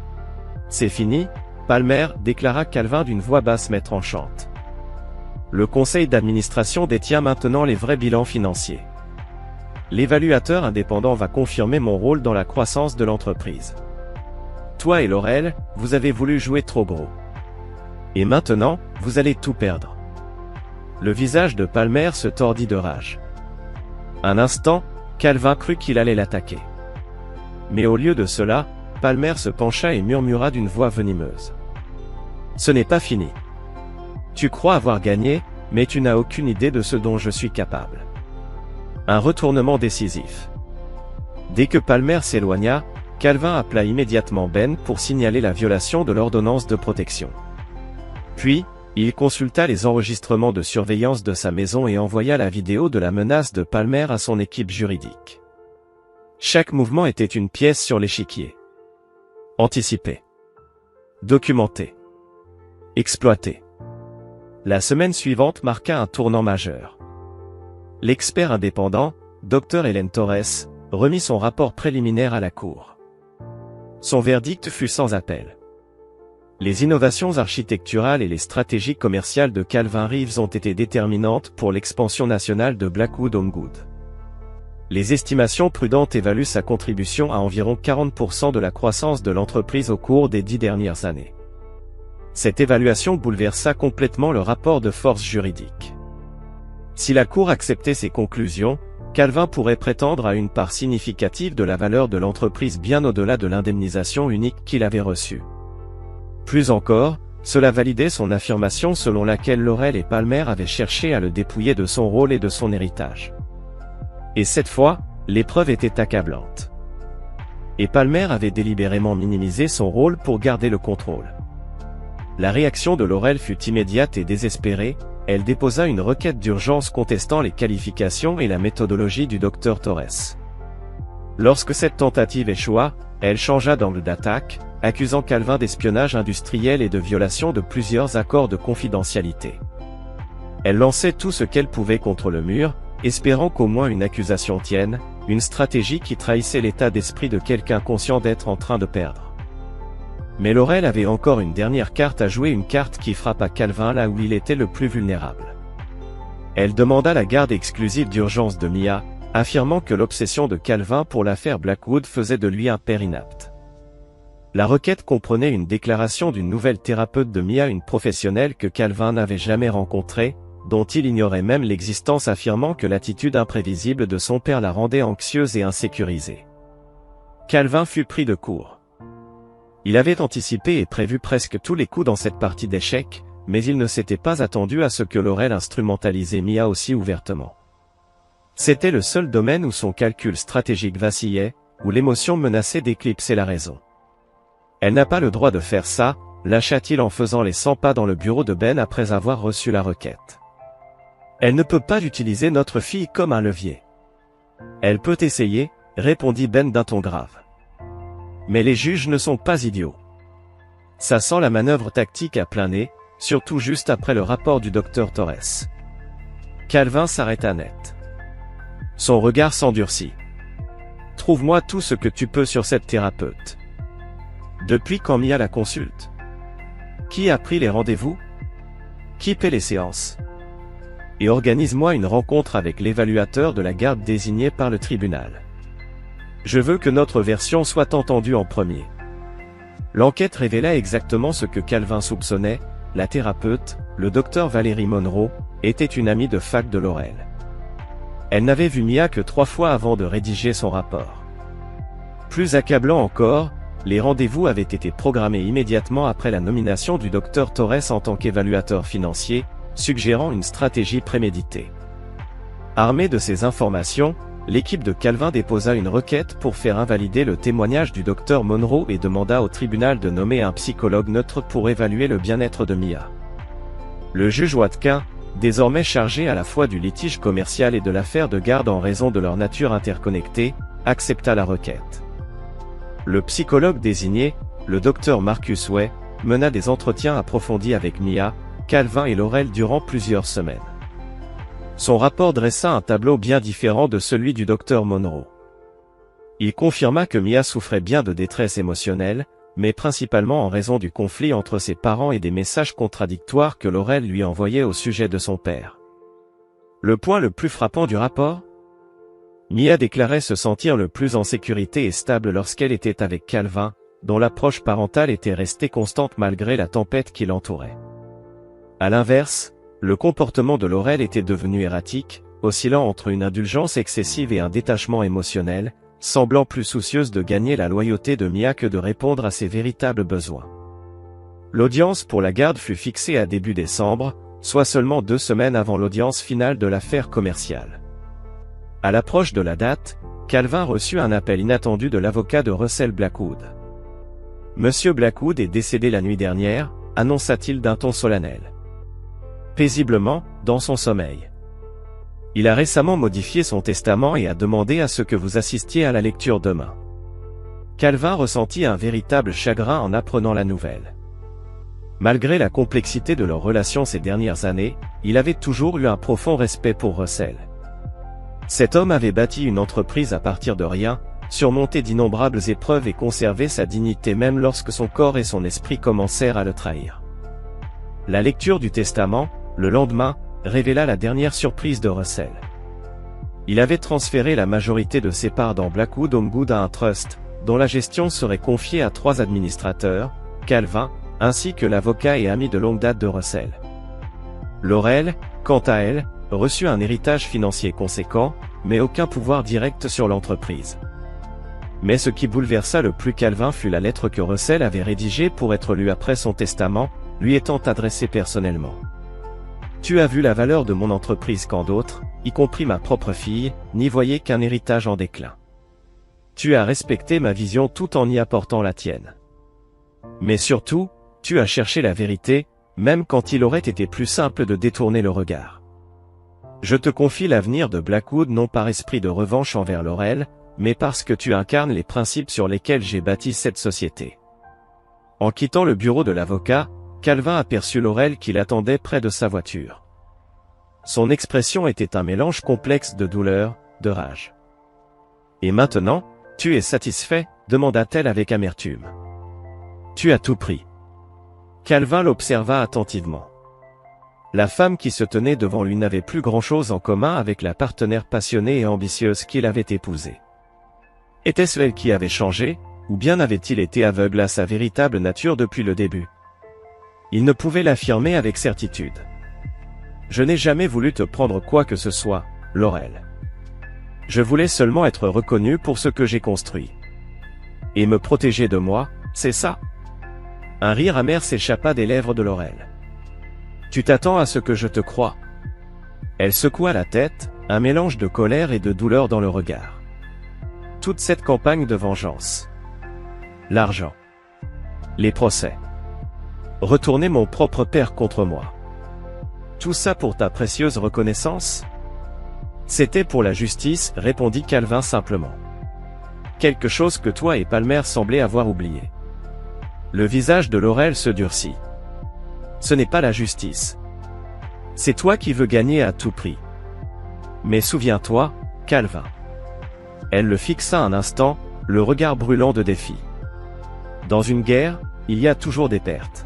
« C'est fini, Palmer, » déclara Calvin d'une voix basse mais tranchante. « Le conseil d'administration détient maintenant les vrais bilans financiers. L'évaluateur indépendant va confirmer mon rôle dans la croissance de l'entreprise. Toi et Laurel, vous avez voulu jouer trop gros. Et maintenant, vous allez tout perdre. » Le visage de Palmer se tordit de rage. Un instant, Calvin crut qu'il allait l'attaquer. Mais au lieu de cela, Palmer se pencha et murmura d'une voix venimeuse. « Ce n'est pas fini. Tu crois avoir gagné, mais tu n'as aucune idée de ce dont je suis capable. » Un retournement décisif. Dès que Palmer s'éloigna, Calvin appela immédiatement Ben pour signaler la violation de l'ordonnance de protection. Puis, il consulta les enregistrements de surveillance de sa maison et envoya la vidéo de la menace de Palmer à son équipe juridique. Chaque mouvement était une pièce sur l'échiquier. Anticipé. Documenté. Exploité. La semaine suivante marqua un tournant majeur. L'expert indépendant, Dr Hélène Torres, remit son rapport préliminaire à la Cour. Son verdict fut sans appel. Les innovations architecturales et les stratégies commerciales de Calvin Reeves ont été déterminantes pour l'expansion nationale de Blackwood Homegood. Les estimations prudentes évaluent sa contribution à environ 40% de la croissance de l'entreprise au cours des 10 dernières années. Cette évaluation bouleversa complètement le rapport de force juridique. Si la Cour acceptait ces conclusions, Calvin pourrait prétendre à une part significative de la valeur de l'entreprise bien au-delà de l'indemnisation unique qu'il avait reçue. Plus encore, cela validait son affirmation selon laquelle Laurel et Palmer avaient cherché à le dépouiller de son rôle et de son héritage. Et cette fois, l'épreuve était accablante. Et Palmer avait délibérément minimisé son rôle pour garder le contrôle. La réaction de Laurel fut immédiate et désespérée, elle déposa une requête d'urgence contestant les qualifications et la méthodologie du Dr Torres. Lorsque cette tentative échoua, elle changea d'angle d'attaque, accusant Calvin d'espionnage industriel et de violation de plusieurs accords de confidentialité. Elle lançait tout ce qu'elle pouvait contre le mur, espérant qu'au moins une accusation tienne, une stratégie qui trahissait l'état d'esprit de quelqu'un conscient d'être en train de perdre. Mais Laurel avait encore une dernière carte à jouer, une carte qui frappa Calvin là où il était le plus vulnérable. Elle demanda la garde exclusive d'urgence de Mia, affirmant que l'obsession de Calvin pour l'affaire Blackwood faisait de lui un père inapte. La requête comprenait une déclaration d'une nouvelle thérapeute de Mia, une professionnelle que Calvin n'avait jamais rencontrée, dont il ignorait même l'existence, affirmant que l'attitude imprévisible de son père la rendait anxieuse et insécurisée. Calvin fut pris de court. Il avait anticipé et prévu presque tous les coups dans cette partie d'échecs, mais il ne s'était pas attendu à ce que Laurel instrumentalisait Mia aussi ouvertement. C'était le seul domaine où son calcul stratégique vacillait, où l'émotion menaçait d'éclipser la raison. Elle n'a pas le droit de faire ça, lâcha-t-il en faisant les 100 pas dans le bureau de Ben après avoir reçu la requête. Elle ne peut pas utiliser notre fille comme un levier. Elle peut essayer, répondit Ben d'un ton grave. Mais les juges ne sont pas idiots. Ça sent la manœuvre tactique à plein nez, surtout juste après le rapport du docteur Torres. Calvin s'arrêta net. Son regard s'endurcit. Trouve-moi tout ce que tu peux sur cette thérapeute. Depuis quand Mia la consulte? Qui a pris les rendez-vous? Qui paie les séances? Et organise-moi une rencontre avec l'évaluateur de la garde désigné par le tribunal. Je veux que notre version soit entendue en premier. L'enquête révéla exactement ce que Calvin soupçonnait, la thérapeute, le docteur Valérie Monroe, était une amie de fac de Laurel. Elle n'avait vu Mia que 3 fois avant de rédiger son rapport. Plus accablant encore, les rendez-vous avaient été programmés immédiatement après la nomination du docteur Torres en tant qu'évaluateur financier, suggérant une stratégie préméditée. Armée de ces informations, l'équipe de Calvin déposa une requête pour faire invalider le témoignage du docteur Monroe et demanda au tribunal de nommer un psychologue neutre pour évaluer le bien-être de Mia. Le juge Watkin, désormais chargé à la fois du litige commercial et de l'affaire de garde en raison de leur nature interconnectée, accepta la requête. Le psychologue désigné, le docteur Marcus Way, mena des entretiens approfondis avec Mia, Calvin et Laurel durant plusieurs semaines. Son rapport dressa un tableau bien différent de celui du docteur Monroe. Il confirma que Mia souffrait bien de détresse émotionnelle, mais principalement en raison du conflit entre ses parents et des messages contradictoires que Laurel lui envoyait au sujet de son père. Le point le plus frappant du rapport? Mia déclarait se sentir le plus en sécurité et stable lorsqu'elle était avec Calvin, dont l'approche parentale était restée constante malgré la tempête qui l'entourait. À l'inverse, le comportement de Laurel était devenu erratique, oscillant entre une indulgence excessive et un détachement émotionnel, semblant plus soucieuse de gagner la loyauté de Mia que de répondre à ses véritables besoins. L'audience pour la garde fut fixée à début décembre, soit seulement 2 semaines avant l'audience finale de l'affaire commerciale. À l'approche de la date, Calvin reçut un appel inattendu de l'avocat de Russell Blackwood. « Monsieur Blackwood est décédé la nuit dernière », annonça-t-il d'un ton solennel. Paisiblement, dans son sommeil. Il a récemment modifié son testament et a demandé à ce que vous assistiez à la lecture demain. Calvin ressentit un véritable chagrin en apprenant la nouvelle. Malgré la complexité de leur relation ces dernières années, il avait toujours eu un profond respect pour Russell. Cet homme avait bâti une entreprise à partir de rien, surmonté d'innombrables épreuves et conservé sa dignité même lorsque son corps et son esprit commencèrent à le trahir. La lecture du testament, le lendemain, révéla la dernière surprise de Russell. Il avait transféré la majorité de ses parts dans Blackwood Homegood à un trust, dont la gestion serait confiée à 3 administrateurs, Calvin, ainsi que l'avocat et ami de longue date de Russell. Laurel, quant à elle, reçut un héritage financier conséquent, mais aucun pouvoir direct sur l'entreprise. Mais ce qui bouleversa le plus Calvin fut la lettre que Russell avait rédigée pour être lue après son testament, lui étant adressée personnellement. « Tu as vu la valeur de mon entreprise quand d'autres, y compris ma propre fille, n'y voyaient qu'un héritage en déclin. Tu as respecté ma vision tout en y apportant la tienne. Mais surtout, tu as cherché la vérité, même quand il aurait été plus simple de détourner le regard. Je te confie l'avenir de Blackwood non par esprit de revanche envers Laurel, mais parce que tu incarnes les principes sur lesquels j'ai bâti cette société. » En quittant le bureau de l'avocat, Calvin aperçut Laurel qui l'attendait près de sa voiture. Son expression était un mélange complexe de douleur, de rage. « Et maintenant, tu es satisfait ?» demanda-t-elle avec amertume. « Tu as tout pris. » Calvin l'observa attentivement. La femme qui se tenait devant lui n'avait plus grand-chose en commun avec la partenaire passionnée et ambitieuse qu'il avait épousée. Était-ce elle qui avait changé, ou bien avait-il été aveugle à sa véritable nature depuis le début? Il ne pouvait l'affirmer avec certitude. « Je n'ai jamais voulu te prendre quoi que ce soit, Laurel. Je voulais seulement être reconnu pour ce que j'ai construit. Et me protéger de moi, c'est ça ?» Un rire amer s'échappa des lèvres de Laurel. Tu t'attends à ce que je te croie? Elle secoua la tête, un mélange de colère et de douleur dans le regard. Toute cette campagne de vengeance. L'argent. Les procès. Retourner mon propre père contre moi. Tout ça pour ta précieuse reconnaissance? C'était pour la justice, répondit Calvin simplement. Quelque chose que toi et Palmer semblez avoir oublié. Le visage de Laurel se durcit. Ce n'est pas la justice. C'est toi qui veux gagner à tout prix. Mais souviens-toi, Calvin. Elle le fixa un instant, le regard brûlant de défi. Dans une guerre, il y a toujours des pertes.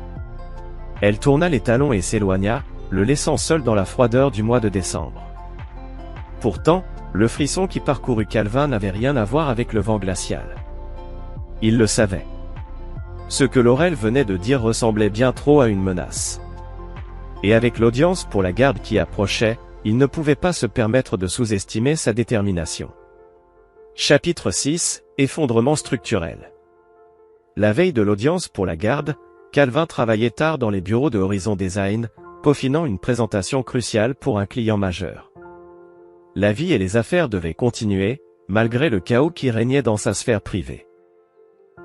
Elle tourna les talons et s'éloigna, le laissant seul dans la froideur du mois de décembre. Pourtant, le frisson qui parcourut Calvin n'avait rien à voir avec le vent glacial. Il le savait. Ce que Laurel venait de dire ressemblait bien trop à une menace. Et avec l'audience pour la garde qui approchait, il ne pouvait pas se permettre de sous-estimer sa détermination. Chapitre 6, effondrement structurel. La veille de l'audience pour la garde, Calvin travaillait tard dans les bureaux de Horizon Design, peaufinant une présentation cruciale pour un client majeur. La vie et les affaires devaient continuer, malgré le chaos qui régnait dans sa sphère privée.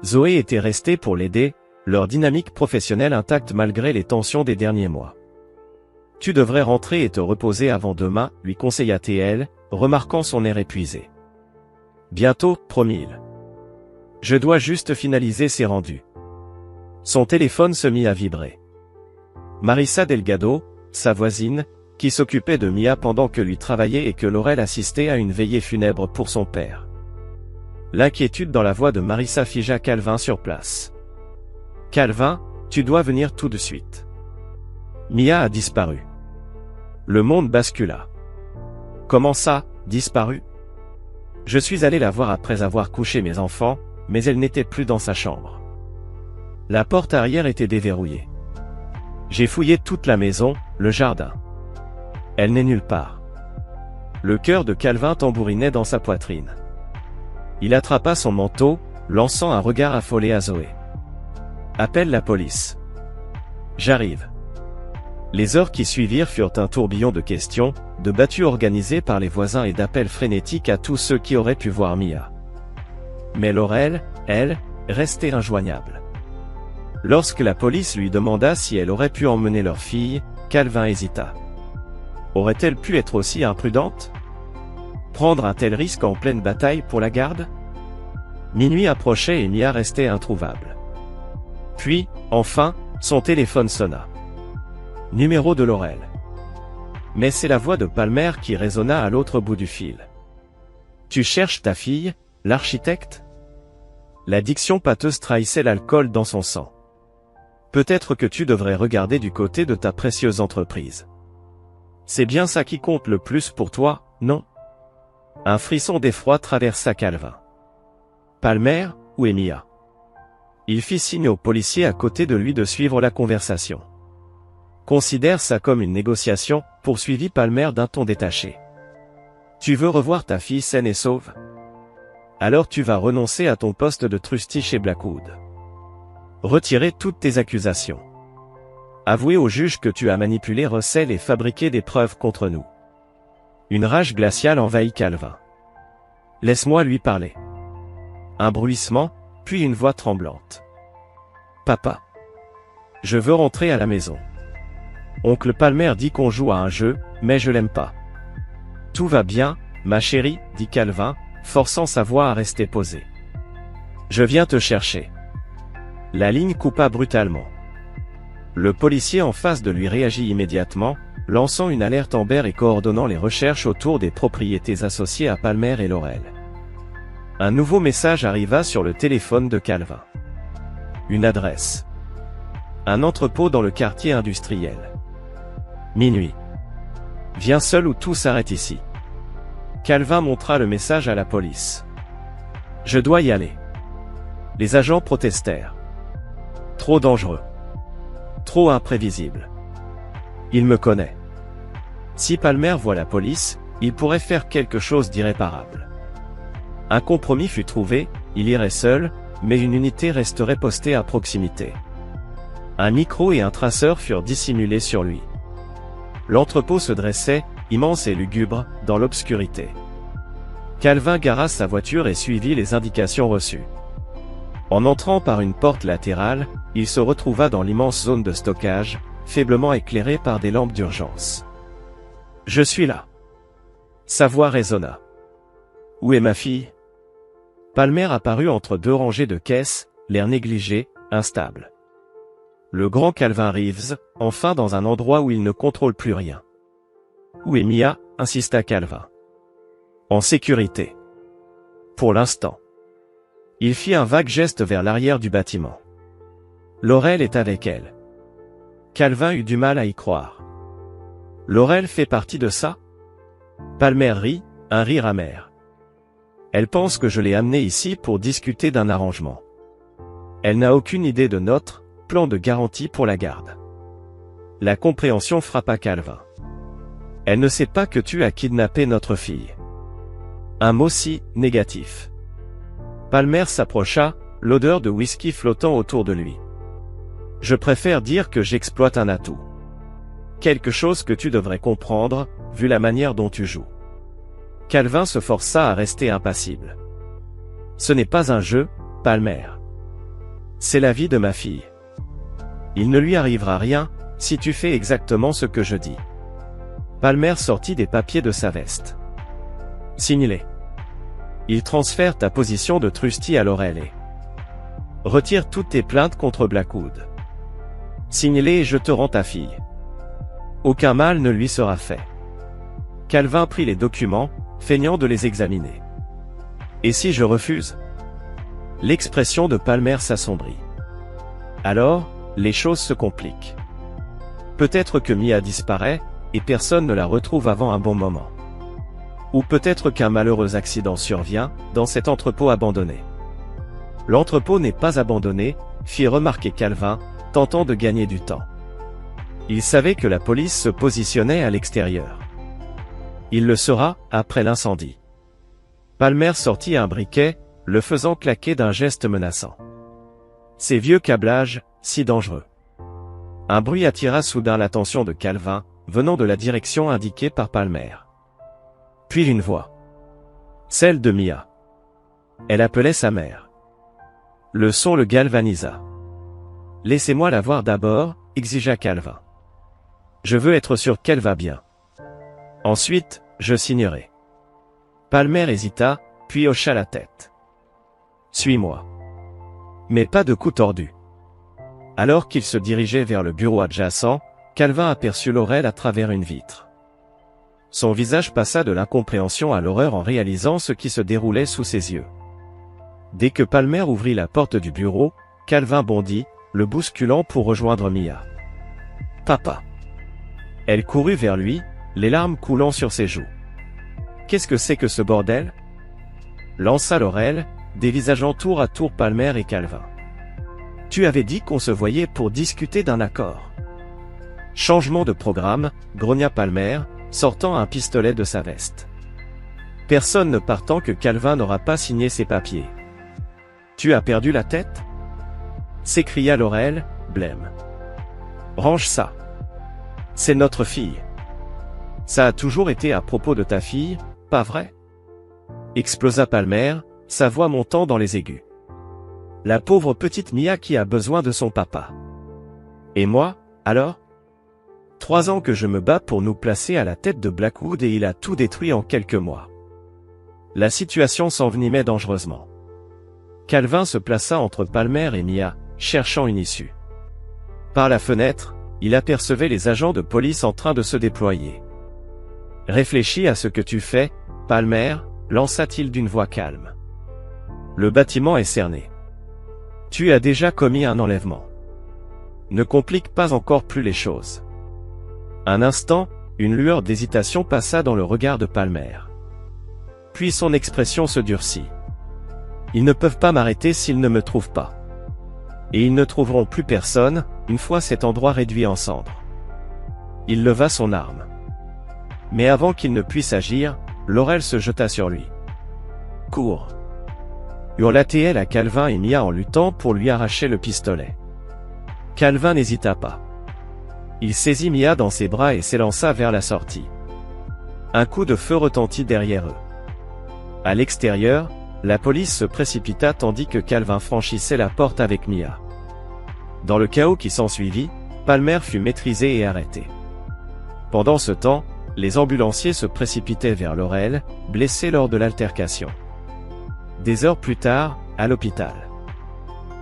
Zoé était restée pour l'aider, leur dynamique professionnelle intacte malgré les tensions des derniers mois. « Tu devrais rentrer et te reposer avant demain, lui conseilla-t-elle, remarquant son air épuisé. « Bientôt, promit-il. Je dois juste finaliser ces rendus. » Son téléphone se mit à vibrer. Marissa Delgado, sa voisine, qui s'occupait de Mia pendant que lui travaillait et que Laurel assistait à une veillée funèbre pour son père. L'inquiétude dans la voix de Marissa figea Calvin sur place. « Calvin, tu dois venir tout de suite. » Mia a disparu. Le monde bascula. « Comment ça, disparu? Je suis allé la voir après avoir couché mes enfants, mais elle n'était plus dans sa chambre. La porte arrière était déverrouillée. J'ai fouillé toute la maison, le jardin. Elle n'est nulle part. » Le cœur de Calvin tambourinait dans sa poitrine. Il attrapa son manteau, lançant un regard affolé à Zoé. « Appelle la police. »« J'arrive. » Les heures qui suivirent furent un tourbillon de questions, de battues organisées par les voisins et d'appels frénétiques à tous ceux qui auraient pu voir Mia. Mais Laurel, elle, restait injoignable. Lorsque la police lui demanda si elle aurait pu emmener leur fille, Calvin hésita. Aurait-elle pu être aussi imprudente? Prendre un tel risque en pleine bataille pour la garde? Minuit approchait et Mia restait introuvable. Puis, enfin, son téléphone sonna. Numéro de Laurel. Mais c'est la voix de Palmer qui résonna à l'autre bout du fil. « Tu cherches ta fille, l'architecte ?» La diction pâteuse trahissait l'alcool dans son sang. « Peut-être que tu devrais regarder du côté de ta précieuse entreprise. C'est bien ça qui compte le plus pour toi, non ?» Un frisson d'effroi traversa Calvin. « Palmer, où est Mia ?» Il fit signe au policier à côté de lui de suivre la conversation. « Considère ça comme une négociation, » poursuivit Palmer d'un ton détaché. « Tu veux revoir ta fille saine et sauve? Alors tu vas renoncer à ton poste de trustee chez Blackwood. Retirer toutes tes accusations. Avouer au juge que tu as manipulé Russell et fabriqué des preuves contre nous. » Une rage glaciale envahit Calvin. « Laisse-moi lui parler. » Un bruissement, puis une voix tremblante. « Papa. Je veux rentrer à la maison. Oncle Palmer dit qu'on joue à un jeu, mais je l'aime pas. »« Tout va bien, ma chérie, » dit Calvin, forçant sa voix à rester posée. « Je viens te chercher. » La ligne coupa brutalement. Le policier en face de lui réagit immédiatement, lançant une alerte Amber et coordonnant les recherches autour des propriétés associées à Palmer et Laurel. Un nouveau message arriva sur le téléphone de Calvin. Une adresse. Un entrepôt dans le quartier industriel. Minuit. Viens seul ou tout s'arrête ici. Calvin montra le message à la police. Je dois y aller. Les agents protestèrent. Trop dangereux. Trop imprévisible. Il me connaît. Si Palmer voit la police, il pourrait faire quelque chose d'irréparable. Un compromis fut trouvé, il irait seul, mais une unité resterait postée à proximité. Un micro et un traceur furent dissimulés sur lui. L'entrepôt se dressait, immense et lugubre, dans l'obscurité. Calvin gara sa voiture et suivit les indications reçues. En entrant par une porte latérale, il se retrouva dans l'immense zone de stockage, faiblement éclairée par des lampes d'urgence. « Je suis là !» Sa voix résonna. « Où est ma fille ?» Palmer apparut entre deux rangées de caisses, l'air négligé, instable. Le grand Calvin Reeves, enfin dans un endroit où il ne contrôle plus rien. « Où est Mia ?» insista Calvin. « En sécurité. Pour l'instant. » Il fit un vague geste vers l'arrière du bâtiment. « Laurel est avec elle. » Calvin eut du mal à y croire. « Laurel fait partie de ça ?» Palmer rit, un rire amer. « Elle pense que je l'ai amenée ici pour discuter d'un arrangement. Elle n'a aucune idée de notre plan de garantie pour la garde. » La compréhension frappa Calvin. « Elle ne sait pas que tu as kidnappé notre fille. » Un mot si négatif. Palmer s'approcha, l'odeur de whisky flottant autour de lui. « Je préfère dire que j'exploite un atout. Quelque chose que tu devrais comprendre, vu la manière dont tu joues. » Calvin se força à rester impassible. « Ce n'est pas un jeu, Palmer. C'est la vie de ma fille. Il ne lui arrivera rien, si tu fais exactement ce que je dis. » Palmer sortit des papiers de sa veste. « Signe-les. Il transfère ta position de trustee à Laurel et retire toutes tes plaintes contre Blackwood. Signe-les et je te rends ta fille. Aucun mal ne lui sera fait. » Calvin prit les documents, feignant de les examiner. « Et si je refuse ?» L'expression de Palmer s'assombrit. Alors, les choses se compliquent. Peut-être que Mia disparaît, et personne ne la retrouve avant un bon moment. Ou peut-être qu'un malheureux accident survient, dans cet entrepôt abandonné. « L'entrepôt n'est pas abandonné », fit remarquer Calvin, tentant de gagner du temps. Il savait que la police se positionnait à l'extérieur. Il le sera, après l'incendie. Palmer sortit un briquet, le faisant claquer d'un geste menaçant. Ces vieux câblages, si dangereux. Un bruit attira soudain l'attention de Calvin, venant de la direction indiquée par Palmer. Puis une voix. Celle de Mia. Elle appelait sa mère. Le son le galvanisa. « Laissez-moi la voir d'abord, » exigea Calvin. « Je veux être sûr qu'elle va bien. Ensuite, je signerai. » Palmer hésita, puis hocha la tête. « Suis-moi. » Mais pas de coup tordu. Alors qu'il se dirigeait vers le bureau adjacent, Calvin aperçut Laurel à travers une vitre. Son visage passa de l'incompréhension à l'horreur en réalisant ce qui se déroulait sous ses yeux. Dès que Palmer ouvrit la porte du bureau, Calvin bondit, le bousculant pour rejoindre Mia. « Papa !» Elle courut vers lui, les larmes coulant sur ses joues. « Qu'est-ce que c'est que ce bordel ?» lança Laurel, dévisageant tour à tour Palmer et Calvin. « Tu avais dit qu'on se voyait pour discuter d'un accord. » Changement de programme, grogna Palmer, sortant un pistolet de sa veste. Personne ne part tant que Calvin n'aura pas signé ses papiers. « Tu as perdu la tête ?» s'écria Laurel, blême. « Range ça. C'est notre fille. Ça a toujours été à propos de ta fille, pas vrai ?» explosa Palmer, sa voix montant dans les aigus. « La pauvre petite Mia qui a besoin de son papa. Et moi, alors ? 3 ans que je me bats pour nous placer à la tête de Blackwood et il a tout détruit en quelques mois. » La situation s'envenimait dangereusement. Calvin se plaça entre Palmer et Mia, cherchant une issue. Par la fenêtre, il apercevait les agents de police en train de se déployer. « Réfléchis à ce que tu fais, Palmer, » lança-t-il d'une voix calme. « Le bâtiment est cerné. Tu as déjà commis un enlèvement. Ne complique pas encore plus les choses. » Un instant, une lueur d'hésitation passa dans le regard de Palmer. Puis son expression se durcit. « Ils ne peuvent pas m'arrêter s'ils ne me trouvent pas. Et ils ne trouveront plus personne, une fois cet endroit réduit en cendres. » Il leva son arme. Mais avant qu'il ne puisse agir, Laurel se jeta sur lui. « Cours !» hurla-t-elle à Calvin et Mia en luttant pour lui arracher le pistolet. Calvin n'hésita pas. Il saisit Mia dans ses bras et s'élança vers la sortie. Un coup de feu retentit derrière eux. À l'extérieur, la police se précipita tandis que Calvin franchissait la porte avec Mia. Dans le chaos qui s'ensuivit, Palmer fut maîtrisé et arrêté. Pendant ce temps, les ambulanciers se précipitaient vers Laurel, blessé lors de l'altercation. Des heures plus tard, à l'hôpital,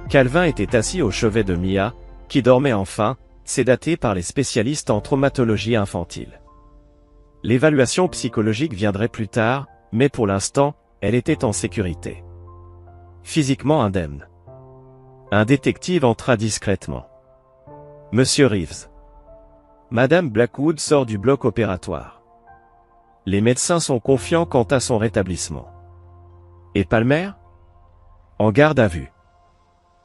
Calvin était assis au chevet de Mia, qui dormait enfin, sédatée par les spécialistes en traumatologie infantile. L'évaluation psychologique viendrait plus tard, mais pour l'instant, elle était en sécurité. Physiquement indemne. Un détective entra discrètement. Monsieur Reeves. Madame Blackwood sort du bloc opératoire. Les médecins sont confiants quant à son rétablissement. Et Palmer? En garde à vue.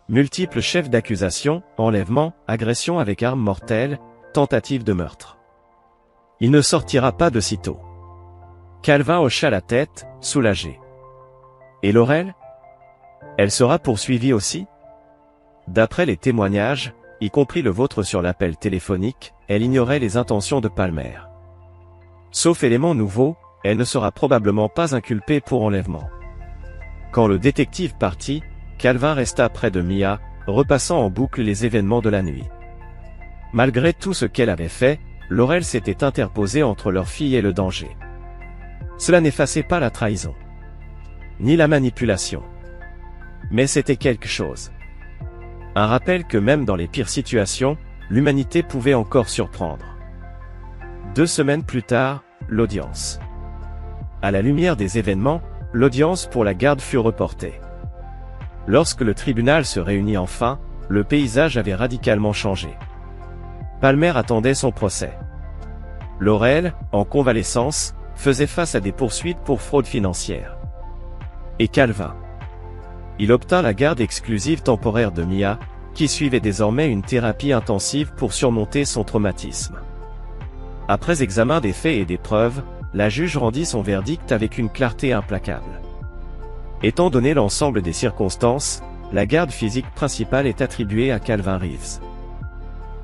Multiples chefs d'accusation, enlèvement, agression avec arme mortelle, tentative de meurtre. Il ne sortira pas de sitôt. Calvin hocha la tête, soulagé. Et Laurel? Elle sera poursuivie aussi? D'après les témoignages, y compris le vôtre sur l'appel téléphonique, elle ignorait les intentions de Palmer. Sauf élément nouveau, elle ne sera probablement pas inculpée pour enlèvement. Quand le détective partit, Calvin resta près de Mia, repassant en boucle les événements de la nuit. Malgré tout ce qu'elle avait fait, Laurel s'était interposée entre leur fille et le danger. Cela n'effaçait pas la trahison, ni la manipulation. Mais c'était quelque chose. Un rappel que même dans les pires situations, l'humanité pouvait encore surprendre. 2 semaines plus tard, l'audience. À la lumière des événements, l'audience pour la garde fut reportée. Lorsque le tribunal se réunit enfin, le paysage avait radicalement changé. Palmer attendait son procès. Laurel, en convalescence, faisait face à des poursuites pour fraude financière. Et Calvin. Il obtint la garde exclusive temporaire de Mia, qui suivait désormais une thérapie intensive pour surmonter son traumatisme. Après examen des faits et des preuves, la juge rendit son verdict avec une clarté implacable. Étant donné l'ensemble des circonstances, la garde physique principale est attribuée à Calvin Reeves.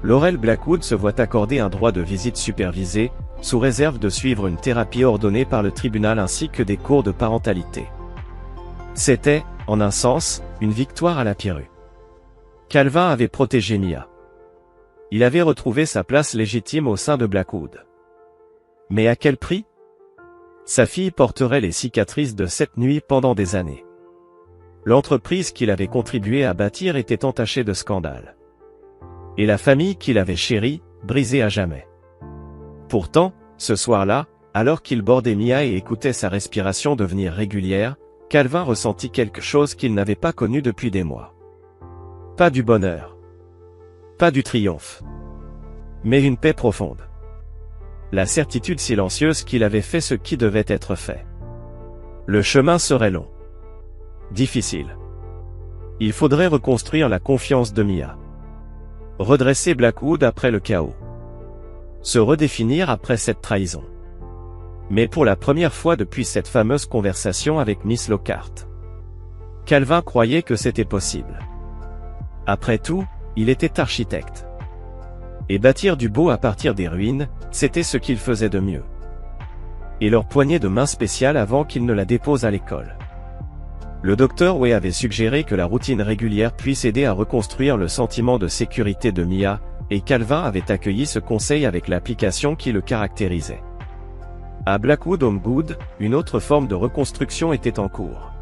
Laurel Blackwood se voit accorder un droit de visite supervisée, sous réserve de suivre une thérapie ordonnée par le tribunal ainsi que des cours de parentalité. C'était, en un sens, une victoire à la Pirue. Calvin avait protégé Mia. Il avait retrouvé sa place légitime au sein de Blackwood. Mais à quel prix? Sa fille porterait les cicatrices de cette nuit pendant des années. L'entreprise qu'il avait contribué à bâtir était entachée de scandales. Et la famille qu'il avait chérie, brisée à jamais. Pourtant, ce soir-là, alors qu'il bordait Mia et écoutait sa respiration devenir régulière, Calvin ressentit quelque chose qu'il n'avait pas connu depuis des mois. Pas du bonheur. Pas du triomphe. Mais une paix profonde. La certitude silencieuse qu'il avait fait ce qui devait être fait. Le chemin serait long. Difficile. Il faudrait reconstruire la confiance de Mia. Redresser Blackwood après le chaos. Se redéfinir après cette trahison. Mais pour la première fois depuis cette fameuse conversation avec Miss Lockhart. Calvin croyait que c'était possible. Après tout, il était architecte. Et bâtir du beau à partir des ruines, c'était ce qu'il faisait de mieux. Et leur poignée de main spéciale avant qu'il ne la dépose à l'école. Le docteur Way avait suggéré que la routine régulière puisse aider à reconstruire le sentiment de sécurité de Mia, et Calvin avait accueilli ce conseil avec l'application qui le caractérisait. À Blackwood Homewood, une autre forme de reconstruction était en cours.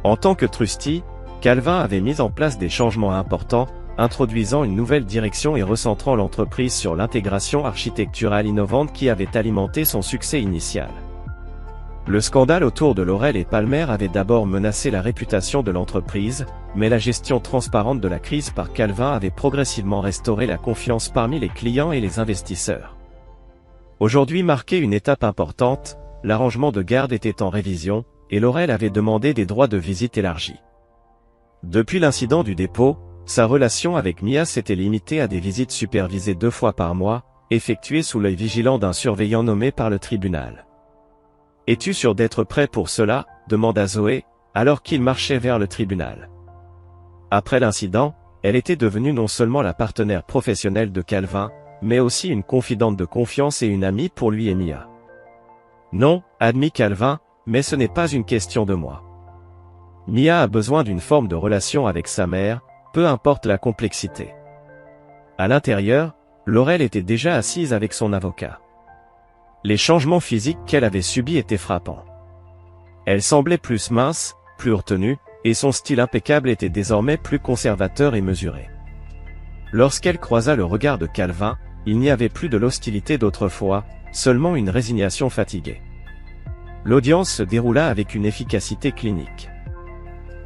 En tant que trustee, Calvin avait mis en place des changements importants, introduisant une nouvelle direction et recentrant l'entreprise sur l'intégration architecturale innovante qui avait alimenté son succès initial. Le scandale autour de Laurel et Palmer avait d'abord menacé la réputation de l'entreprise, mais la gestion transparente de la crise par Calvin avait progressivement restauré la confiance parmi les clients et les investisseurs. Aujourd'hui marquait une étape importante, l'arrangement de garde était en révision, et Laurel avait demandé des droits de visite élargis. Depuis l'incident du dépôt, sa relation avec Mia s'était limitée à des visites supervisées 2 fois par mois, effectuées sous l'œil vigilant d'un surveillant nommé par le tribunal. « Es-tu sûr d'être prêt pour cela ?» demanda Zoé, alors qu'il marchait vers le tribunal. Après l'incident, elle était devenue non seulement la partenaire professionnelle de Calvin, mais aussi une confidente de confiance et une amie pour lui et Mia. Non, admit Calvin, mais ce n'est pas une question de moi. Mia a besoin d'une forme de relation avec sa mère, peu importe la complexité. À l'intérieur, Laurel était déjà assise avec son avocat. Les changements physiques qu'elle avait subis étaient frappants. Elle semblait plus mince, plus retenue, et son style impeccable était désormais plus conservateur et mesuré. Lorsqu'elle croisa le regard de Calvin, il n'y avait plus de l'hostilité d'autrefois, seulement une résignation fatiguée. L'audience se déroula avec une efficacité clinique.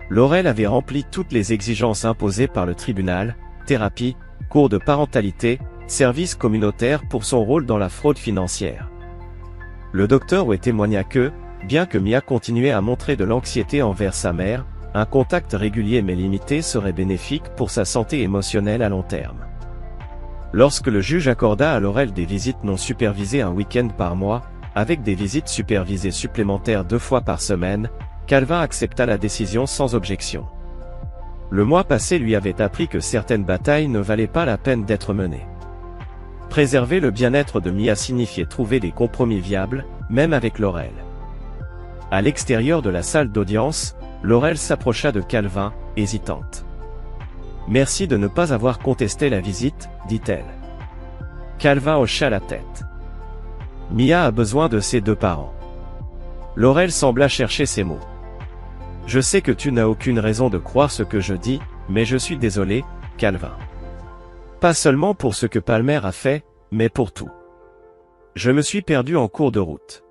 Laurel avait rempli toutes les exigences imposées par le tribunal, thérapie, cours de parentalité, service communautaire pour son rôle dans la fraude financière. Le docteur Way témoigna que, bien que Mia continuait à montrer de l'anxiété envers sa mère, un contact régulier mais limité serait bénéfique pour sa santé émotionnelle à long terme. Lorsque le juge accorda à Laurel des visites non supervisées un week-end par mois, avec des visites supervisées supplémentaires 2 fois par semaine, Calvin accepta la décision sans objection. Le mois passé lui avait appris que certaines batailles ne valaient pas la peine d'être menées. Préserver le bien-être de Mia signifiait trouver des compromis viables, même avec Laurel. À l'extérieur de la salle d'audience, Laurel s'approcha de Calvin, hésitante. « Merci de ne pas avoir contesté la visite, dit-elle. Calvin hocha la tête. Mia a besoin de ses 2 parents. Laurel sembla chercher ses mots. Je sais que tu n'as aucune raison de croire ce que je dis, mais je suis désolé, Calvin. Pas seulement pour ce que Palmer a fait, mais pour tout. Je me suis perdu en cours de route.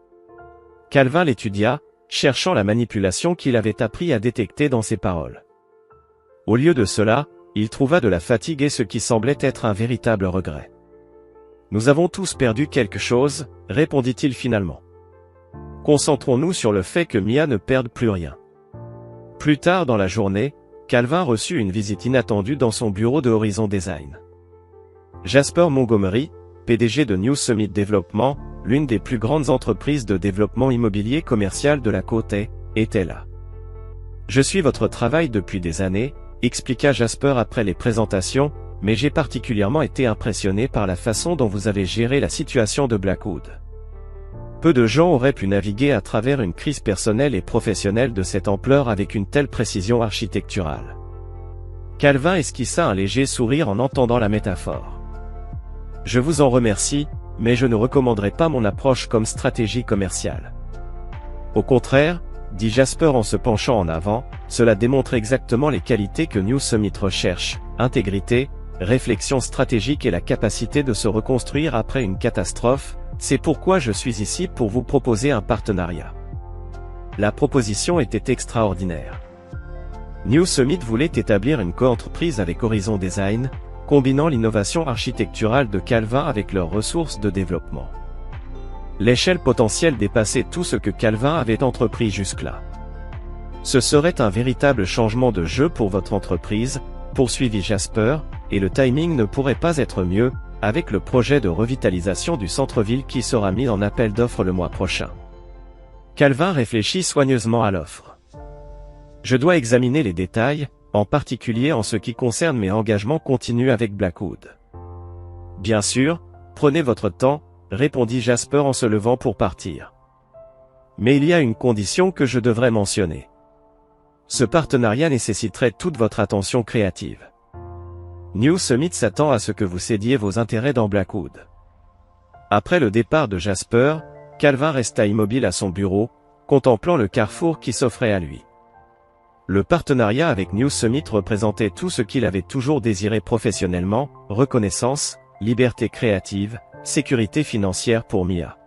Calvin l'étudia, cherchant la manipulation qu'il avait appris à détecter dans ses paroles. Au lieu de cela, il trouva de la fatigue et ce qui semblait être un véritable regret. Nous avons tous perdu quelque chose, répondit-il finalement. Concentrons-nous sur le fait que Mia ne perde plus rien. Plus tard dans la journée, Calvin reçut une visite inattendue dans son bureau de Horizon Design. Jasper Montgomery, PDG de New Summit Development, l'une des plus grandes entreprises de développement immobilier commercial de la côte est, était là. Je suis votre travail depuis des années, expliqua Jasper après les présentations, mais j'ai particulièrement été impressionné par la façon dont vous avez géré la situation de Blackwood. Peu de gens auraient pu naviguer à travers une crise personnelle et professionnelle de cette ampleur avec une telle précision architecturale. Calvin esquissa un léger sourire en entendant la métaphore. Je vous en remercie, mais je ne recommanderais pas mon approche comme stratégie commerciale. Au contraire, dit Jasper en se penchant en avant, cela démontre exactement les qualités que New Summit recherche, intégrité, réflexion stratégique et la capacité de se reconstruire après une catastrophe. C'est pourquoi je suis ici pour vous proposer un partenariat. La proposition était extraordinaire. New Summit voulait établir une coentreprise avec Horizon Design, combinant l'innovation architecturale de Calvin avec leurs ressources de développement. L'échelle potentielle dépassait tout ce que Calvin avait entrepris jusque-là. Ce serait un véritable changement de jeu pour votre entreprise, poursuivit Jasper, et le timing ne pourrait pas être mieux, avec le projet de revitalisation du centre-ville qui sera mis en appel d'offres le mois prochain. Calvin réfléchit soigneusement à l'offre. Je dois examiner les détails, en particulier en ce qui concerne mes engagements continus avec Blackwood. Bien sûr, prenez votre temps, répondit Jasper en se levant pour partir. Mais il y a une condition que je devrais mentionner. Ce partenariat nécessiterait toute votre attention créative. New Summit s'attend à ce que vous cédiez vos intérêts dans Blackwood. Après le départ de Jasper, Calvin resta immobile à son bureau, contemplant le carrefour qui s'offrait à lui. Le partenariat avec New Summit représentait tout ce qu'il avait toujours désiré professionnellement, reconnaissance, liberté créative, sécurité financière pour Mia.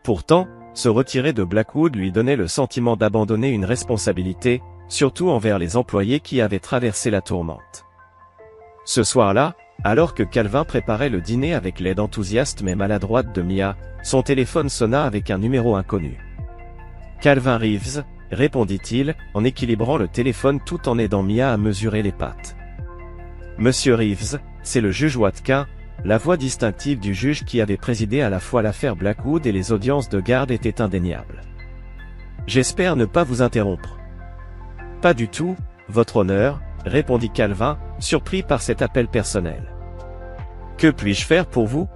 Pourtant, se retirer de Blackwood lui donnait le sentiment d'abandonner une responsabilité, surtout envers les employés qui avaient traversé la tourmente. Ce soir-là, alors que Calvin préparait le dîner avec l'aide enthousiaste mais maladroite de Mia, son téléphone sonna avec un numéro inconnu. « Calvin Reeves », répondit-il, en équilibrant le téléphone tout en aidant Mia à mesurer les pattes. « Monsieur Reeves, c'est le juge Watkin », la voix distinctive du juge qui avait présidé à la fois l'affaire Blackwood et les audiences de garde était indéniable. « J'espère ne pas vous interrompre. »« Pas du tout, votre honneur », répondit Calvin, surpris par cet appel personnel. Que puis-je faire pour vous?